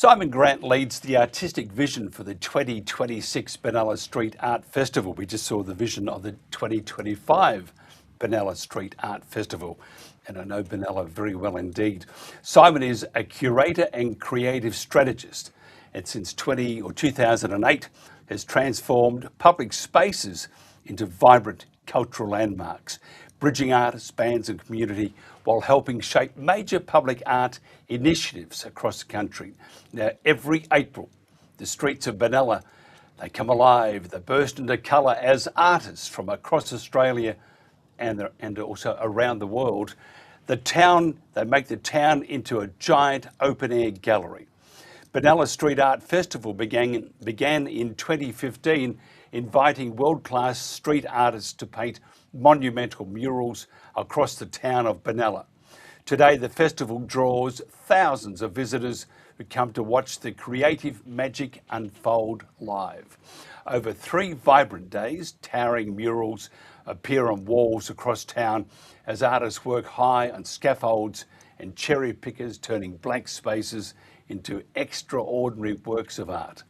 Simon Grant leads the artistic vision for the 2026 Benalla Street Art Festival. We just saw the vision of the 2025 Benalla Street Art Festival, and I know Benalla very well indeed. Simon is a curator and creative strategist, and since 2008 has transformed public spaces into vibrant cultural landmarks, bridging artists, bands and community while helping shape major public art initiatives across the country. Now, every April, the streets of Benalla, they come alive, they burst into colour as artists from across Australia and also around the world. They make the town into a giant open-air gallery. Benalla Street Art Festival began in 2015, inviting world-class street artists to paint monumental murals across the town of Benalla. Today, the festival draws thousands of visitors who come to watch the creative magic unfold live. Over 3 vibrant days, towering murals appear on walls across town as artists work high on scaffolds and cherry pickers, turning blank spaces into extraordinary works of art.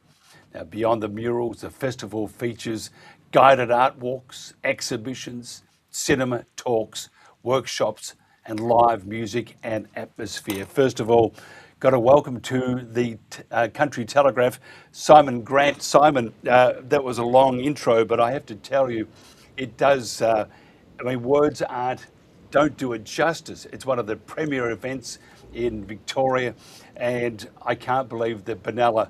Now, beyond the murals, the festival features guided art walks, exhibitions, cinema, talks, workshops, and live music and atmosphere. First of all, got a welcome to the Country Telegraph, Simon Grant. Simon, that was a long intro, but I have to tell you, it does, words don't do it justice. It's one of the premier events in Victoria, and I can't believe that Benalla,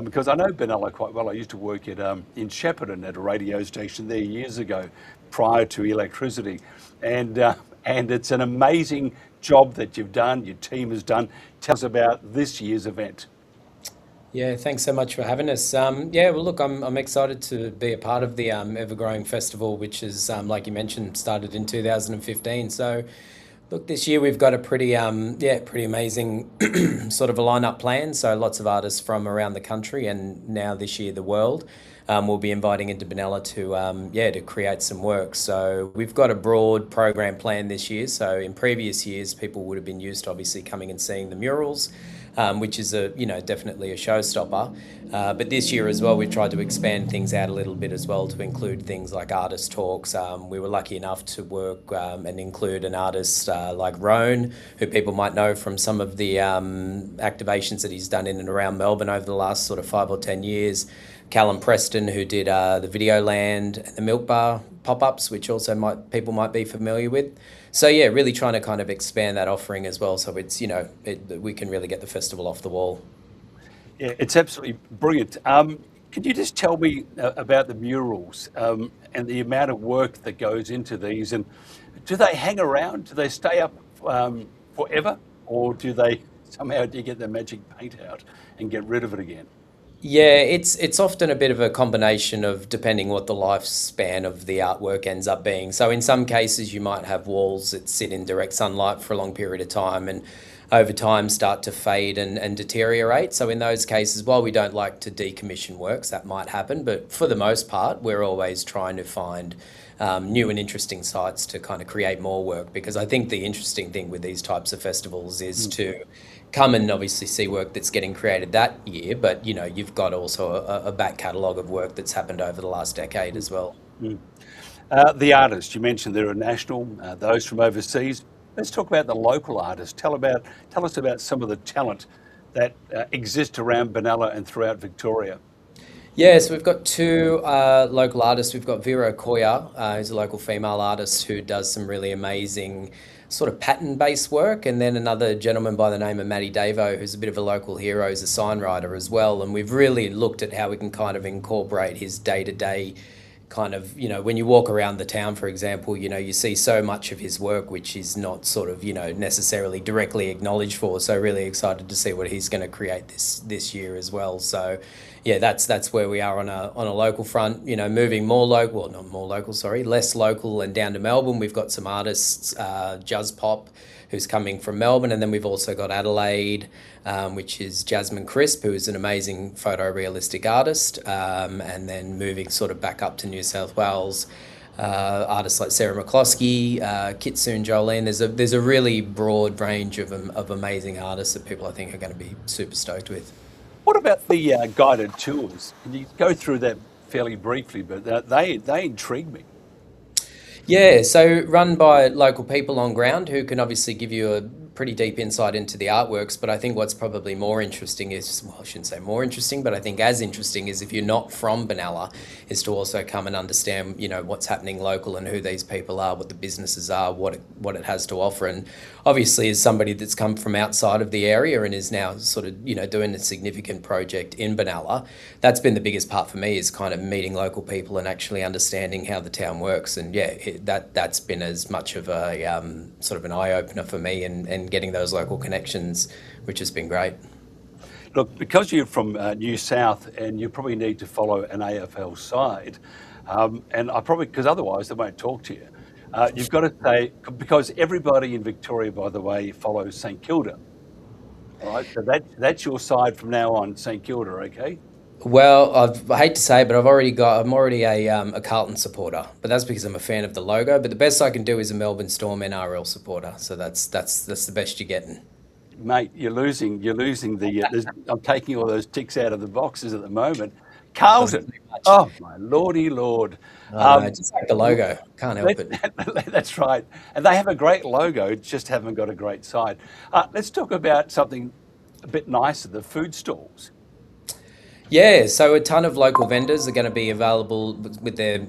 because I know Benalla quite well. I used to work in Shepparton at a radio station there years ago, prior to electricity, and it's an amazing job that you've done, your team has done. Tell us about this year's event. Yeah, thanks so much for having us. Well, look, I'm excited to be a part of the ever-growing festival, which is, like you mentioned, started in 2015. So, look, this year we've got a pretty amazing sort of a lineup plan. So lots of artists from around the country, and now this year the world. We'll be inviting into Benalla to create some work. So we've got a broad program plan this year. So in previous years, people would have been used to obviously coming and seeing the murals, which is definitely a showstopper. But this year as well, we've tried to expand things out a little bit as well to include things like artist talks. We were lucky enough to work and include an artist like Roan, who people might know from some of the activations that he's done in and around Melbourne over the last sort of 5 or 10 years. Callum Preston, who did the Videoland and the Milk Bar pop-ups, which also people might be familiar with. So yeah, really trying to kind of expand that offering as well, so it's we can really get the festival off the wall. Yeah, it's absolutely brilliant. Can you just tell me about the murals and the amount of work that goes into these, and do they hang around? Do they stay up forever, or do you get the magic paint out and get rid of it again? Yeah, it's often a bit of a combination of depending what the lifespan of the artwork ends up being. So in some cases you might have walls that sit in direct sunlight for a long period of time and over time start to fade and deteriorate. So in those cases, while we don't like to decommission works, that might happen, but for the most part we're always trying to find new and interesting sites to kind of create more work, because I think the interesting thing with these types of festivals is to come and obviously see work that's getting created that year, but you've got also a back catalogue of work that's happened over the last decade as well. The artists, you mentioned there are national, those from overseas. Let's talk about the local artists. Tell us about some of the talent that exists around Benalla and throughout Victoria. Yeah, so we've got 2 local artists. We've got Vera Koya, who's a local female artist who does some really amazing sort of pattern-based work, and then another gentleman by the name of Matty Davo, who's a bit of a local hero, is a sign writer as well. And we've really looked at how we can kind of incorporate his day-to-day kind of, when you walk around the town, for example, you see so much of his work which is not sort of, necessarily directly acknowledged for. So really excited to see what he's going to create this year as well. So yeah, that's where we are on a local front, moving less local and down to Melbourne. We've got some artists, Jazz Pop, who's coming from Melbourne, and then we've also got Adelaide, which is Jasmine Crisp, who is an amazing photorealistic artist, and then moving sort of back up to New South Wales, artists like Sarah McCloskey, Kitsune Jolene. There's a really broad range of amazing artists that people I think are going to be super stoked with. What about the guided tours? Can you go through that fairly briefly? But they intrigue me. Yeah, so run by local people on ground who can obviously give you a pretty deep insight into the artworks, but I think what's probably more interesting is, well, I shouldn't say more interesting, but I think as interesting is if you're not from Benalla, is to also come and understand, you know, what's happening local and who these people are, what the businesses are, what it has to offer. And obviously as somebody that's come from outside of the area and is now sort of, you know, doing a significant project in Benalla, that's been the biggest part for me, is kind of meeting local people and actually understanding how the town works. And yeah, that's been as much of a sort of an eye-opener for me, and getting those local connections, which has been great. Look, because you're from New South and you probably need to follow an AFL side, and I probably, because otherwise they won't talk to you, you've got to say, because everybody in Victoria, by the way, follows St Kilda. All right, so that's your side from now on, St Kilda, okay? Well, I hate to say it, but I'm already a Carlton supporter, but that's because I'm a fan of the logo. But the best I can do is a Melbourne Storm NRL supporter, so that's the best you're getting. Mate, you're losing the. I'm taking all those ticks out of the boxes at the moment. Carlton. Oh my lordy lord! Just like the logo, can't help it. That's right, and they have a great logo, just haven't got a great side. Let's talk about something a bit nicer: the food stalls. Yeah, so a ton of local vendors are going to be available with their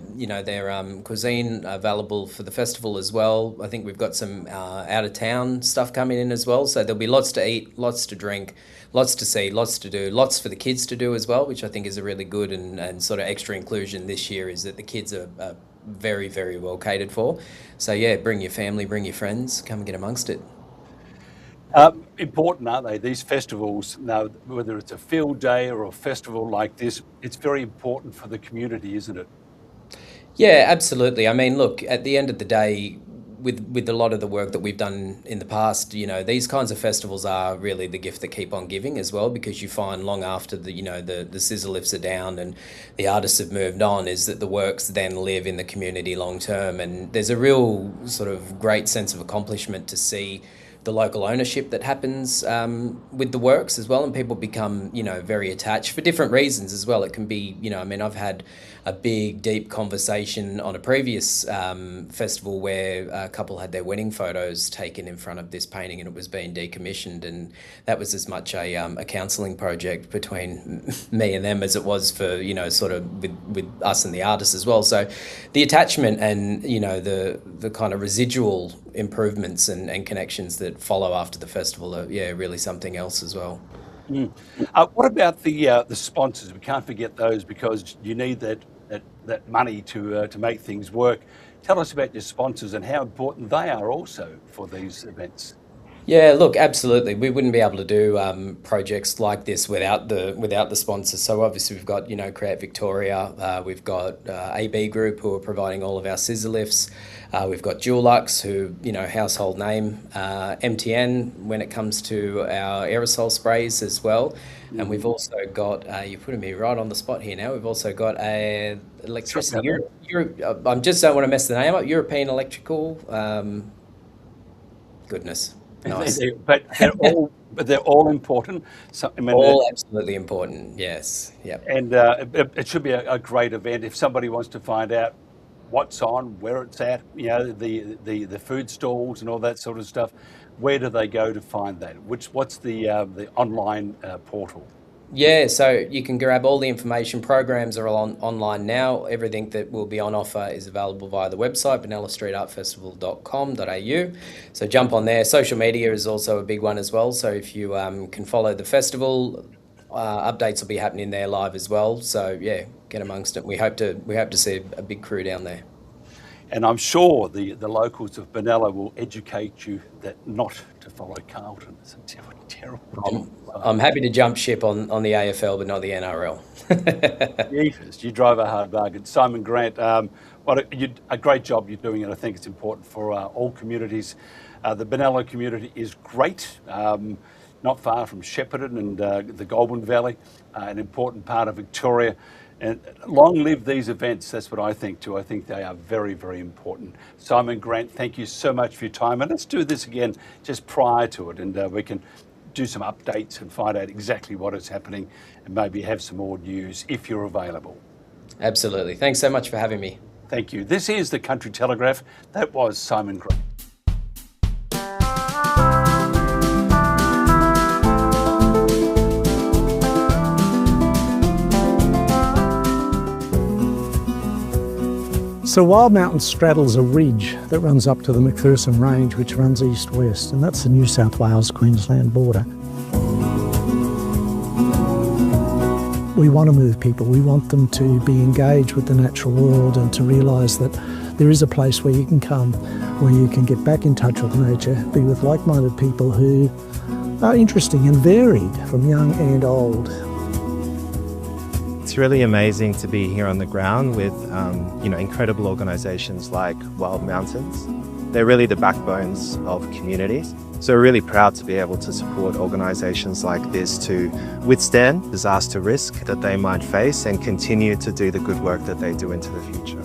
cuisine available for the festival as well. I think we've got some out of town stuff coming in as well. So there'll be lots to eat, lots to drink, lots to see, lots to do, lots for the kids to do as well, which I think is a really good and sort of extra inclusion this year, is that the kids are very, very well catered for. So yeah, bring your family, bring your friends, come and get amongst it. Important, aren't they? These festivals, now, whether it's a field day or a festival like this, it's very important for the community, isn't it? Yeah, absolutely. I mean, look, at the end of the day, with a lot of the work that we've done in the past, you know, these kinds of festivals are really the gift that keep on giving as well, because you find long after the scissor lifts are down and the artists have moved on, is that the works then live in the community long term. And there's a real sort of great sense of accomplishment to see the local ownership that happens with the works as well, and people become, you know, very attached for different reasons as well. It can be, you know, I mean, I've had a big, deep conversation on a previous festival where a couple had their wedding photos taken in front of this painting and it was being decommissioned, and that was as much a counselling project between me and them as it was for, you know, sort of with us and the artists as well. So the attachment and, you know, the kind of residual improvements and connections that follow after the festival are, yeah, really something else as well. What about the sponsors? We can't forget those, because you need that money to make things work. Tell us about your sponsors and how important they are also for these events. Yeah, look, absolutely. We wouldn't be able to do projects like this without the sponsors. So obviously we've got, you know, Create Victoria, we've got AB Group, who are providing all of our scissor lifts. We've got Dulux, who, you know, household name, MTN when it comes to our aerosol sprays as well. And we've also got, you're putting me right on the spot here now, we've also got a electricity, I just don't want to mess the name up, European Electrical, goodness. Nice. But they're all important. So, I mean, all absolutely important. Yes. Yep. And it should be a great event. If somebody wants to find out what's on, where it's at, you know, the food stalls and all that sort of stuff, where do they go to find that? What's the online portal? Yeah, so you can grab all the information. Programs are online now. Everything that will be on offer is available via the website, benallastreetartfestival.com.au. So jump on there. Social media is also a big one as well. So if you can follow the festival, updates will be happening there live as well. So yeah, get amongst it. We hope to see a big crew down there. And I'm sure the locals of Benalla will educate you that not to follow Carlton. It's a terrible. I'm happy to jump ship on the AFL, but not the NRL. Jesus, you drive a hard bargain. Simon Grant, what a great job you're doing, and I think it's important for all communities. The Benalla community is great, not far from Shepparton and the Goulburn Valley, an important part of Victoria. And long live these events, that's what I think too. I think they are very, very important. Simon Grant, thank you so much for your time. And let's do this again just prior to it, and we can do some updates and find out exactly what is happening and maybe have some more news if you're available. Absolutely. Thanks so much for having me. Thank you. This is the Country Telegraph. That was Simon Gray. So Wild Mountain straddles a ridge that runs up to the McPherson Range, which runs east-west, and that's the New South Wales-Queensland border. We want to move people. We want them to be engaged with the natural world and to realise that there is a place where you can come, where you can get back in touch with nature, be with like-minded people who are interesting and varied, from young and old. It's really amazing to be here on the ground with incredible organisations like Wild Mountains. They're really the backbones of communities. So we're really proud to be able to support organisations like this to withstand disaster risk that they might face and continue to do the good work that they do into the future.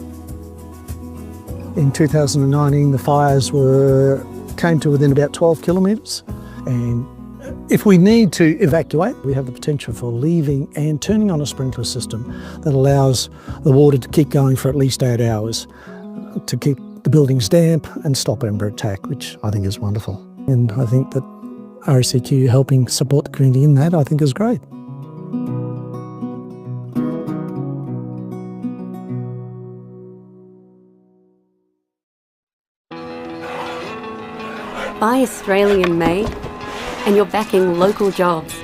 In 2019, the fires came to within about 12 kilometres, and if we need to evacuate, we have the potential for leaving and turning on a sprinkler system that allows the water to keep going for at least 8 hours to keep the buildings damp and stop ember attack, which I think is wonderful. And I think that RACQ helping support the community in that, I think is great. Buy Australian made, and you're backing local jobs,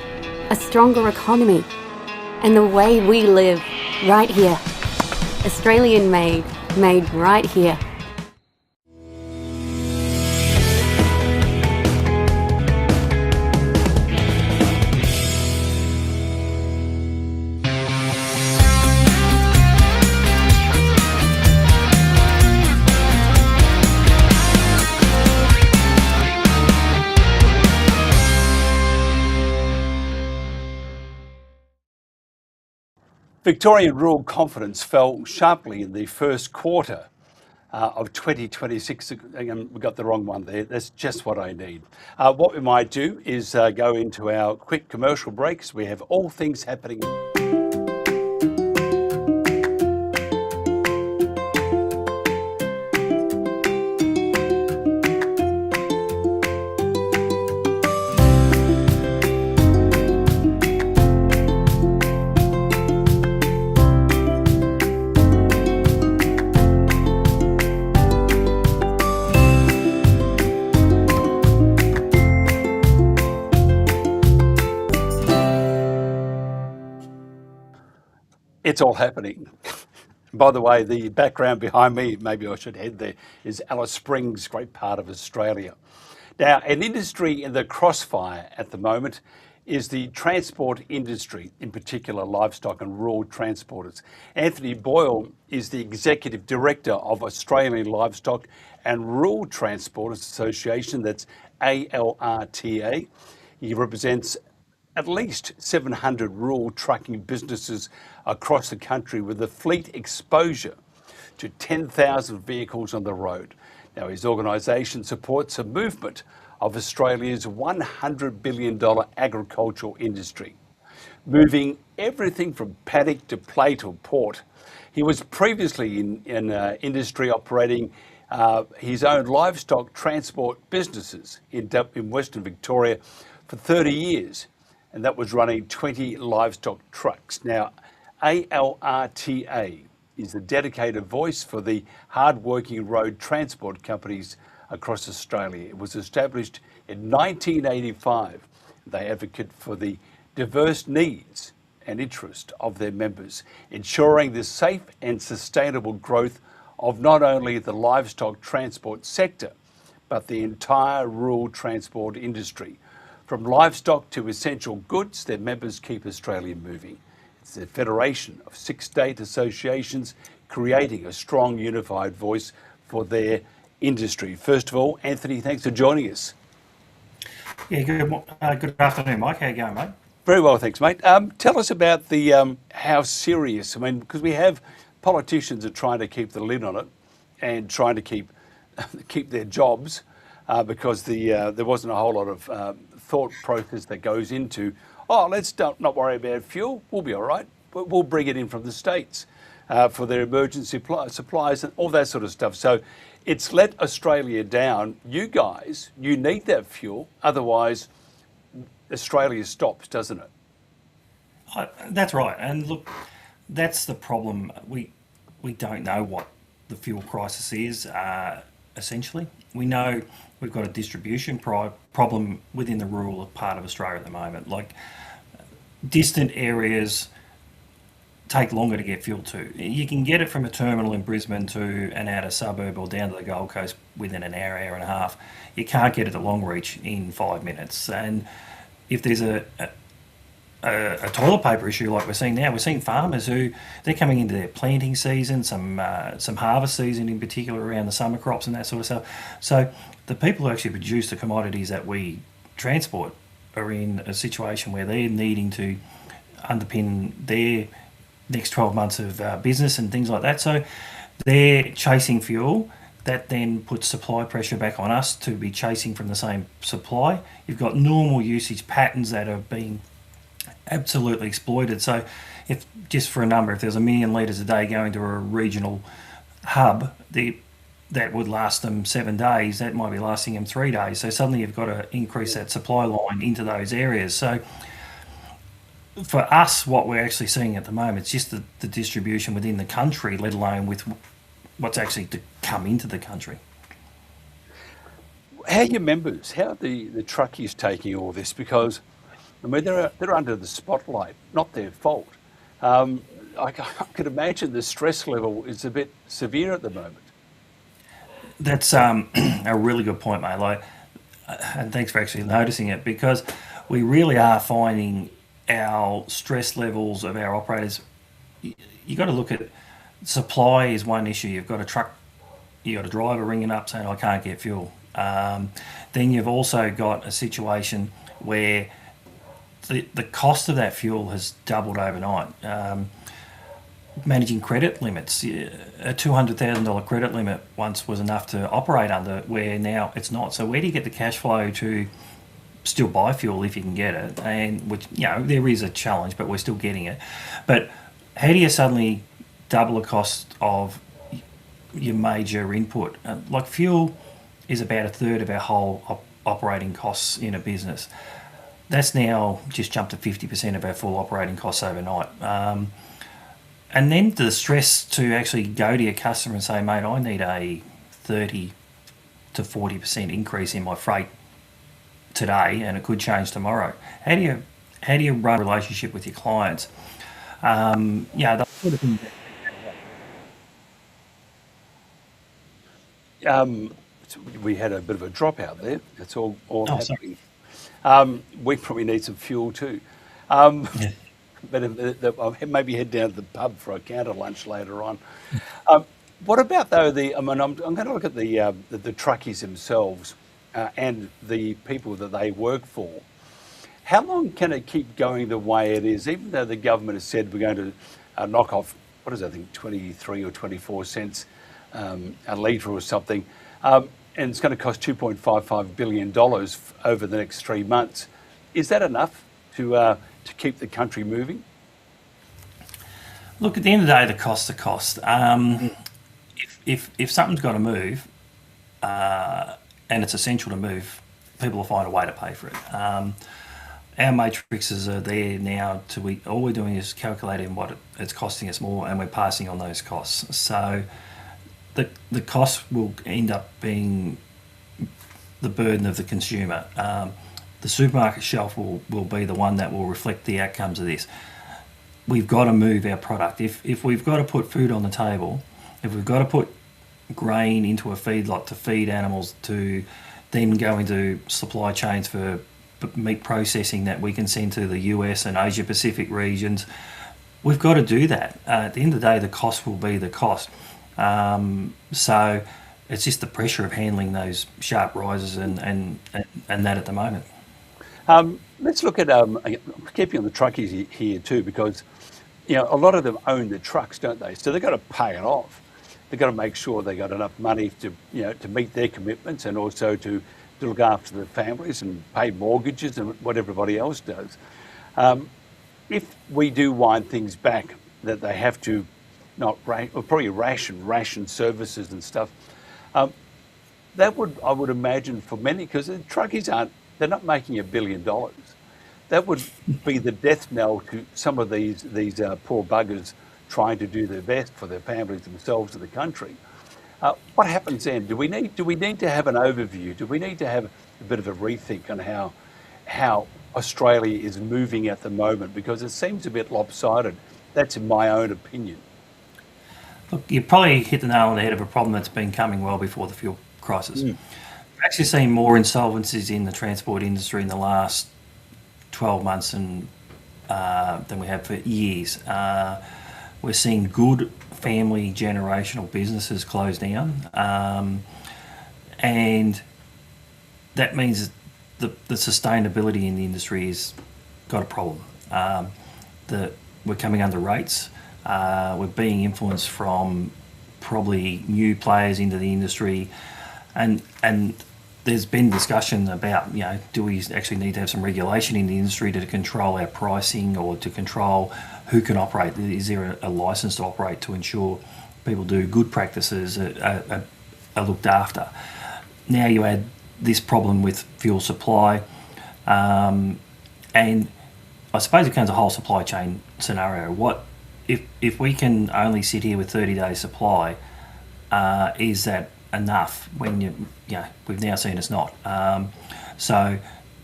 a stronger economy, and the way we live right here. Australian made, made right here. Victorian rural confidence fell sharply in the first quarter of 2026. Hang on, we got the wrong one there. That's just what I need. What we might do is go into our quick commercial breaks. We have all things happening. It's all happening. By the way, the background behind me, maybe I should head there, is Alice Springs, great part of Australia. Now, an industry in the crossfire at the moment is the transport industry, in particular livestock and rural transporters. Anthony Boyle is the Executive Director of Australian Livestock and Rural Transporters Association, that's ALRTA. He represents at least 700 rural trucking businesses across the country with a fleet exposure to 10,000 vehicles on the road. Now, his organisation supports a movement of Australia's $100 billion agricultural industry, moving everything from paddock to plate or port. He was previously in industry operating his own livestock transport businesses in Western Victoria for 30 years. And that was running 20 livestock trucks. Now, ALRTA is the dedicated voice for the hard-working road transport companies across Australia. It was established in 1985. They advocate for the diverse needs and interest of their members, ensuring the safe and sustainable growth of not only the livestock transport sector, but the entire rural transport industry. From livestock to essential goods, their members keep Australia moving. It's a federation of 6 state associations creating a strong, unified voice for their industry. First of all, Anthony, thanks for joining us. Yeah, good afternoon, Mike. How you going, mate? Very well, thanks, mate. Tell us about the how serious. I mean, because we have politicians are trying to keep the lid on it and trying to keep their jobs because there wasn't a whole lot of thought process that goes into, oh, let's not worry about fuel, we'll be all right, but we'll bring it in from the States for their emergency supplies and all that sort of stuff. So it's let Australia down. You guys, you need that fuel, otherwise Australia stops, doesn't it? That's right. And look, that's the problem. We don't know what the fuel crisis is, essentially. We know we've got a distribution problem within the rural part of Australia at the moment. Like, distant areas take longer to get fuel to. You can get it from a terminal in Brisbane to an outer suburb or down to the Gold Coast within an hour, hour and a half. You can't get it at Longreach in 5 minutes. And if there's a toilet paper issue like we're seeing now, we're seeing farmers who, they're coming into their planting season, some harvest season in particular around the summer crops and that sort of stuff. So the people who actually produce the commodities that we transport are in a situation where they're needing to underpin their next 12 months of business and things like that. So they're chasing fuel. That then puts supply pressure back on us to be chasing from the same supply. You've got normal usage patterns that are being absolutely exploited. So if, just for a number, if there's 1 million litres a day going to a regional hub, that would last them 7 days, that might be lasting them 3 days. So suddenly you've got to increase that supply line into those areas. So for us, what we're actually seeing at the moment is just the distribution within the country, let alone with what's actually to come into the country. How are your members? How are the truckies taking all this? Because, I mean, they're under the spotlight, not their fault. I could imagine the stress level is a bit severe at the moment. That's a really good point, mate. Like, and thanks for actually noticing it, because we really are finding our stress levels of our operators. You got to look at supply is one issue. You've got a driver ringing up saying, I can't get fuel. Then you've also got a situation where the cost of that fuel has doubled overnight. Managing credit limits. A $200,000 credit limit once was enough to operate under, where now it's not. So where do you get the cash flow to still buy fuel if you can get it? And which, you know, there is a challenge, but we're still getting it. But how do you suddenly double the cost of your major input? Like, fuel is about 1/3 of our whole operating costs in a business. That's now just jumped to 50% of our full operating costs overnight. And then the stress to actually go to your customer and say, mate, I need a 30 to 40% increase in my freight today, and it could change tomorrow. How do you run a relationship with your clients? That sort of thing. We had a bit of a drop out there. It's all happening. We probably need some fuel too. But maybe head down to the pub for a counter lunch later on. What about though I'm going to look at the truckies themselves and the people that they work for. How long can it keep going the way it is, even though the government has said we're going to knock off, what is it, I think 23 or 24 cents a litre or something, and it's going to cost $2.55 billion over the next 3 months. Is that enough to keep the country moving? Look, at the end of the day, the cost's the cost. If something's got to move, and it's essential to move, people will find a way to pay for it. Our matrices are there now all we're doing is calculating what it's costing us more, and we're passing on those costs. So the cost will end up being the burden of the consumer. The supermarket shelf will be the one that will reflect the outcomes of this. We've got to move our product. If we've got to put food on the table, if we've got to put grain into a feedlot to feed animals to then go into supply chains for meat processing that we can send to the US and Asia Pacific regions, we've got to do that. At the end of the day, the cost will be the cost. So it's just the pressure of handling those sharp rises and that at the moment. Let's look at keeping on the truckies here too, because a lot of them own the trucks, don't they? So they've got to pay it off. They've got to make sure they got enough money to meet their commitments and also to to look after their families and pay mortgages and what everybody else does. If we do wind things back, that they have to probably ration services and stuff, that would, I would imagine, for many, because the truckies they're not making $1 billion. That would be the death knell to some of these poor buggers trying to do their best for their families, themselves, and the country. What happens then? Do we need to have an overview? Do we need to have a bit of a rethink on how Australia is moving at the moment? Because it seems a bit lopsided. That's in my own opinion. Look, you probably hit the nail on the head of a problem that's been coming well before the fuel crisis. We've actually seen more insolvencies in the transport industry in the last 12 months than we have for years. We're seeing good family generational businesses close down, and that means the sustainability in the industry has got a problem. We're coming under rates. We're being influenced from probably new players into the industry, and there's been discussion about, do we actually need to have some regulation in the industry to control our pricing or to control who can operate? Is there a license to operate to ensure people do good practices are looked after? Now you add this problem with fuel supply, and I suppose it becomes a whole supply chain scenario. What if we can only sit here with 30 days supply? Is that enough when we've now seen it's not? So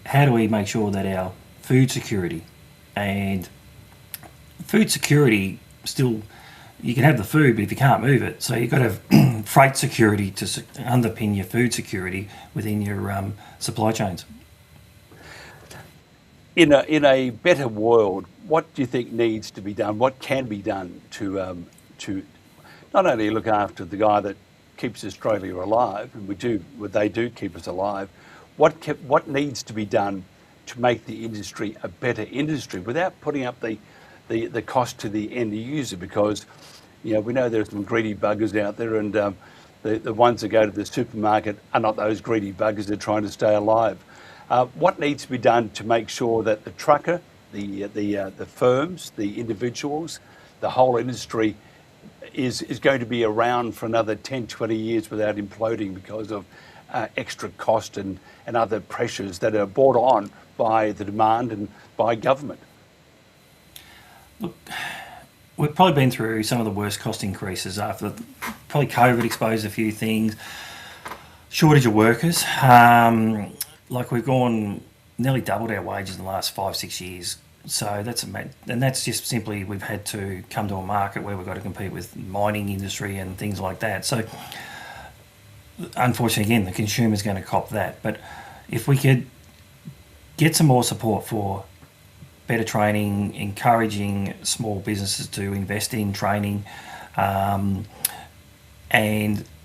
how do we make sure that our food security still, you can have the food, but if you can't move it, so you've got to have freight security to underpin your food security within your supply chains. In a better world, what do you think needs to be done? What can be done to not only look after the guy that keeps Australia alive, and they do keep us alive. What needs to be done to make the industry a better industry without putting up the cost to the end user? Because we know there's some greedy buggers out there, and the ones that go to the supermarket are not those greedy buggers. They're trying to stay alive. What needs to be done to make sure that the trucker, the firms, the individuals, the whole industry is going to be around for another 10, 20 years without imploding because of extra cost and other pressures that are brought on by the demand and by government? Look, we've probably been through some of the worst cost increases after probably COVID exposed a few things, shortage of workers. Like we've nearly doubled our wages in the last 5-6 years. So that's just simply we've had to come to a market where we've got to compete with mining industry and things like that. So unfortunately, again, the consumer's going to cop that. But if we could get some more support for better training, encouraging small businesses to invest in training, and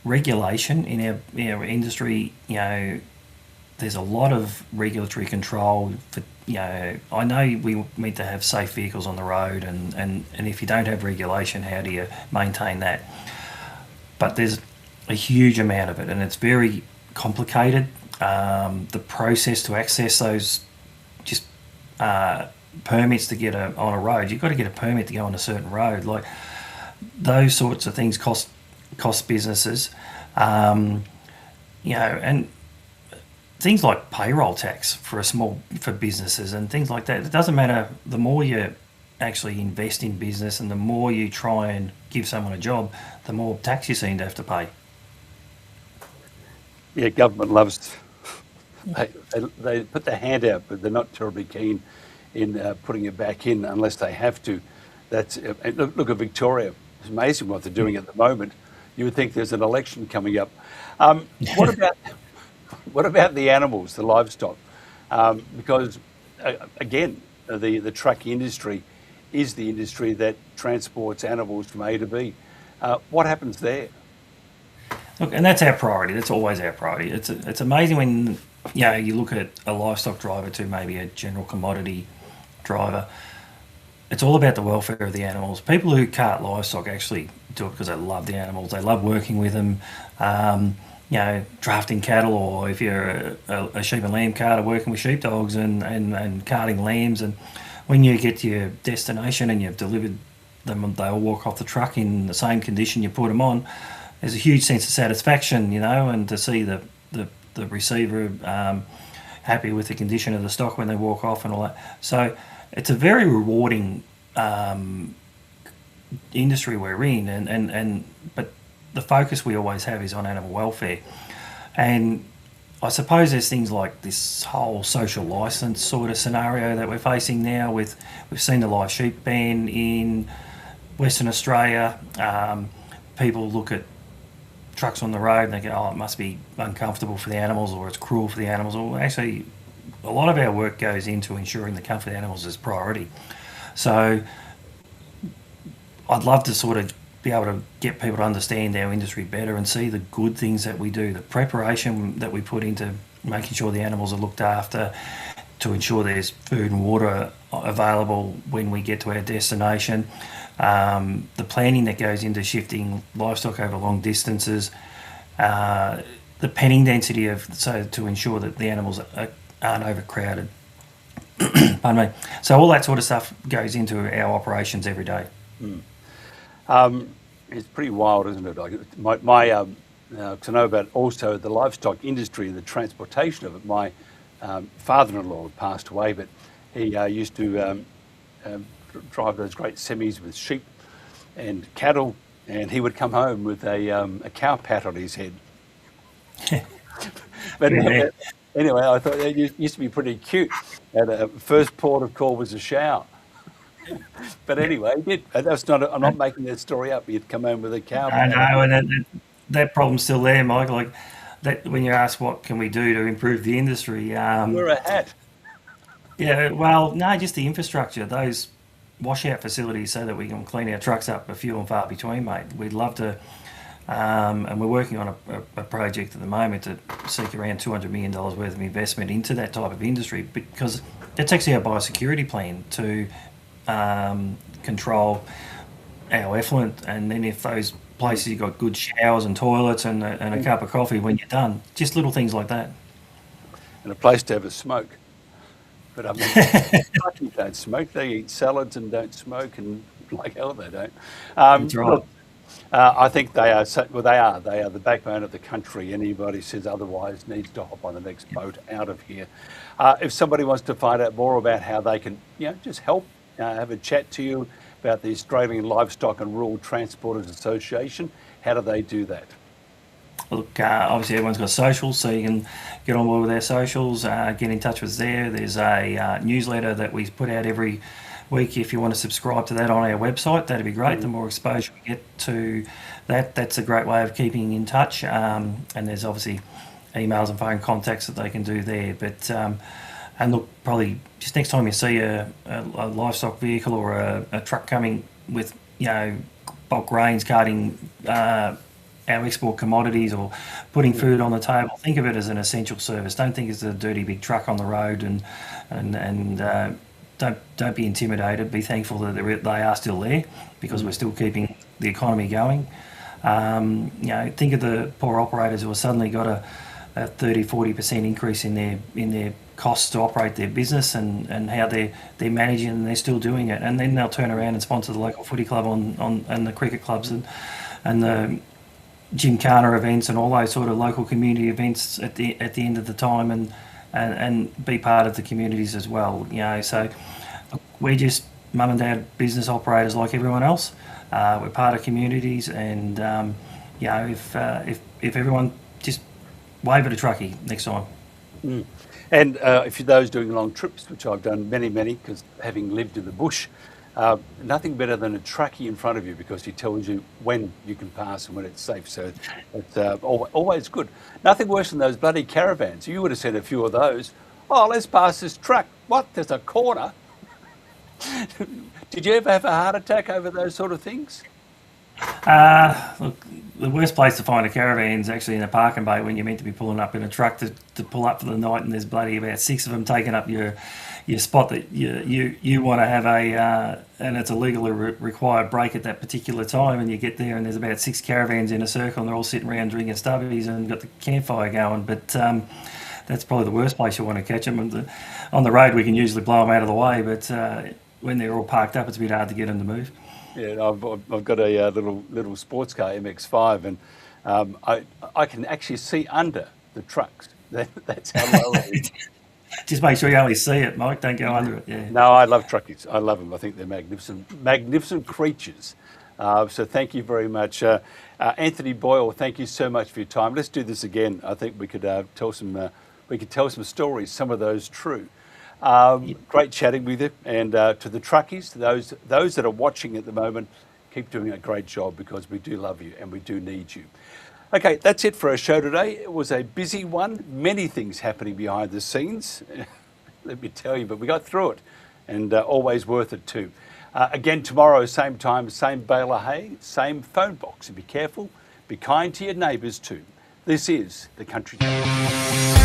regulation in our industry, there's a lot of regulatory control for, I know we need to have safe vehicles on the road, and if you don't have regulation, how do you maintain that? But there's a huge amount of it, and it's very complicated. The process to access those permits to get on a road, you've got to get a permit to go on a certain road. Like those sorts of things cost businesses, and things like payroll tax for businesses and things like that. It doesn't matter. The more you actually invest in business and the more you try and give someone a job, the more tax you seem to have to pay. Yeah, government loves. They put their hand out, but they're not terribly keen in putting it back in unless they have to. Look at Victoria. It's amazing what they're doing at the moment. You would think there's an election coming up. What about the animals, the livestock? Because again, the truck industry is the industry that transports animals from A to B. What happens there? Look, and that's our priority. That's always our priority. It's amazing when you look at a livestock driver to maybe a general commodity driver. It's all about the welfare of the animals. People who cart livestock actually do it because they love the animals. They love working with them. drafting cattle, or if you're a sheep and lamb carter working with sheepdogs and carting lambs, and when you get to your destination and you've delivered them, they all walk off the truck in the same condition you put them on. There's a huge sense of satisfaction, and to see the receiver happy with the condition of the stock when they walk off and all that. So it's a very rewarding industry we're in, but the focus we always have is on animal welfare. And I suppose there's things like this whole social licence sort of scenario that we're facing now we've seen the live sheep ban in Western Australia. People look at trucks on the road and they go, oh, it must be uncomfortable for the animals, or it's cruel for the animals. Well, actually, a lot of our work goes into ensuring the comfort of the animals is priority. So I'd love to sort of be able to get people to understand our industry better and see the good things that we do, the preparation that we put into making sure the animals are looked after, to ensure there's food and water available when we get to our destination, the planning that goes into shifting livestock over long distances, the penning density to ensure that the animals aren't overcrowded. Pardon me. So all that sort of stuff goes into our operations every day. It's pretty wild, isn't it? Because I know about also the livestock industry and the transportation of it. My father-in-law passed away, but he used to drive those great semis with sheep and cattle, and he would come home with a cow pat on his head. But anyway, I thought that used to be pretty cute. And first port of call was a shower. But anyway, that's not. I'm not making that story up. He'd come home with a cow. I know, and that problem's still there, Mike. Like that, when you ask what can we do to improve the industry, wear a hat. Yeah, well, no, just the infrastructure, those washout facilities, so that we can clean our trucks up are few and far between, mate. We'd love to, and we're working on a project at the moment to seek around $200 million worth of investment into that type of industry, because that's actually our biosecurity plan to control our effluent. And then if those places you've got good showers and toilets and a cup of coffee when you're done, just little things like that. And a place to have a smoke. But I mean, Kentucky don't smoke. They eat salads and don't smoke, and like hell they don't. That's right. Look, I think they are. They are the backbone of the country. Anybody says otherwise needs to hop on the next boat out of here. If somebody wants to find out more about how they can, just help, have a chat to you about the Australian Livestock and Rural Transporters Association, how do they do that? Look, obviously everyone's got socials, so you can get on board with our socials, get in touch with us there. There's a newsletter that we put out every week. If you want to subscribe to that on our website, that'd be great. The more exposure we get to that, that's a great way of keeping in touch. And there's obviously emails and phone contacts that they can do there. But and look, probably just next time you see a livestock vehicle or a truck coming with bulk grains carting our export commodities or putting food on the table, think of it as an essential service. Don't think it's a dirty big truck on the road, and don't be intimidated. Be thankful that they are still there, because we're still keeping the economy going. Think of the poor operators who have suddenly got a 30-40% increase in their costs to operate their business, and how they're managing, and they're still doing it. And then they'll turn around and sponsor the local footy club and the cricket clubs and the Gymkhana events and all those sort of local community events at the end of the time, and be part of the communities as well. So we're just mum and dad business operators like everyone else. We're part of communities, and if everyone just wave at a truckie next time. And if you're those doing long trips, which I've done many, because having lived in the bush, nothing better than a truckie in front of you, because he tells you when you can pass and when it's safe. So it's always good. Nothing worse than those bloody caravans. You would have seen a few of those. Oh, let's pass this truck. What? There's a corner. Did you ever have a heart attack over those sort of things? Look, the worst place to find a caravan is actually in a parking bay when you're meant to be pulling up in a truck to pull up for the night, and there's bloody about 6 of them taking up your spot that you want to have and it's a legally required break at that particular time, and you get there and there's about 6 caravans in a circle and they're all sitting around drinking stubbies and got the campfire going. But that's probably the worst place you want to catch them. And on the road we can usually blow them out of the way, but when they're all parked up, it's a bit hard to get them to move. Yeah, I've got a little sports car, MX-5, and I can actually see under the trucks. That's how low it is. Just make sure you only see it, Mike. Don't go under it. Yeah. No, I love truckies. I love them. I think they're magnificent creatures. So thank you very much. Anthony Boyle, thank you so much for your time. Let's do this again. I think we could tell some stories, some of those true. Great chatting with you, and to the truckies, those that are watching at the moment, keep doing a great job, because we do love you and we do need you. Okay, that's it for our show today. It was a busy one, many things happening behind the scenes, let me tell you, but we got through it, and always worth it too. Again tomorrow, same time, same bale of hay, same phone box, and be careful, be kind to your neighbours too. This is the Country Telegraph.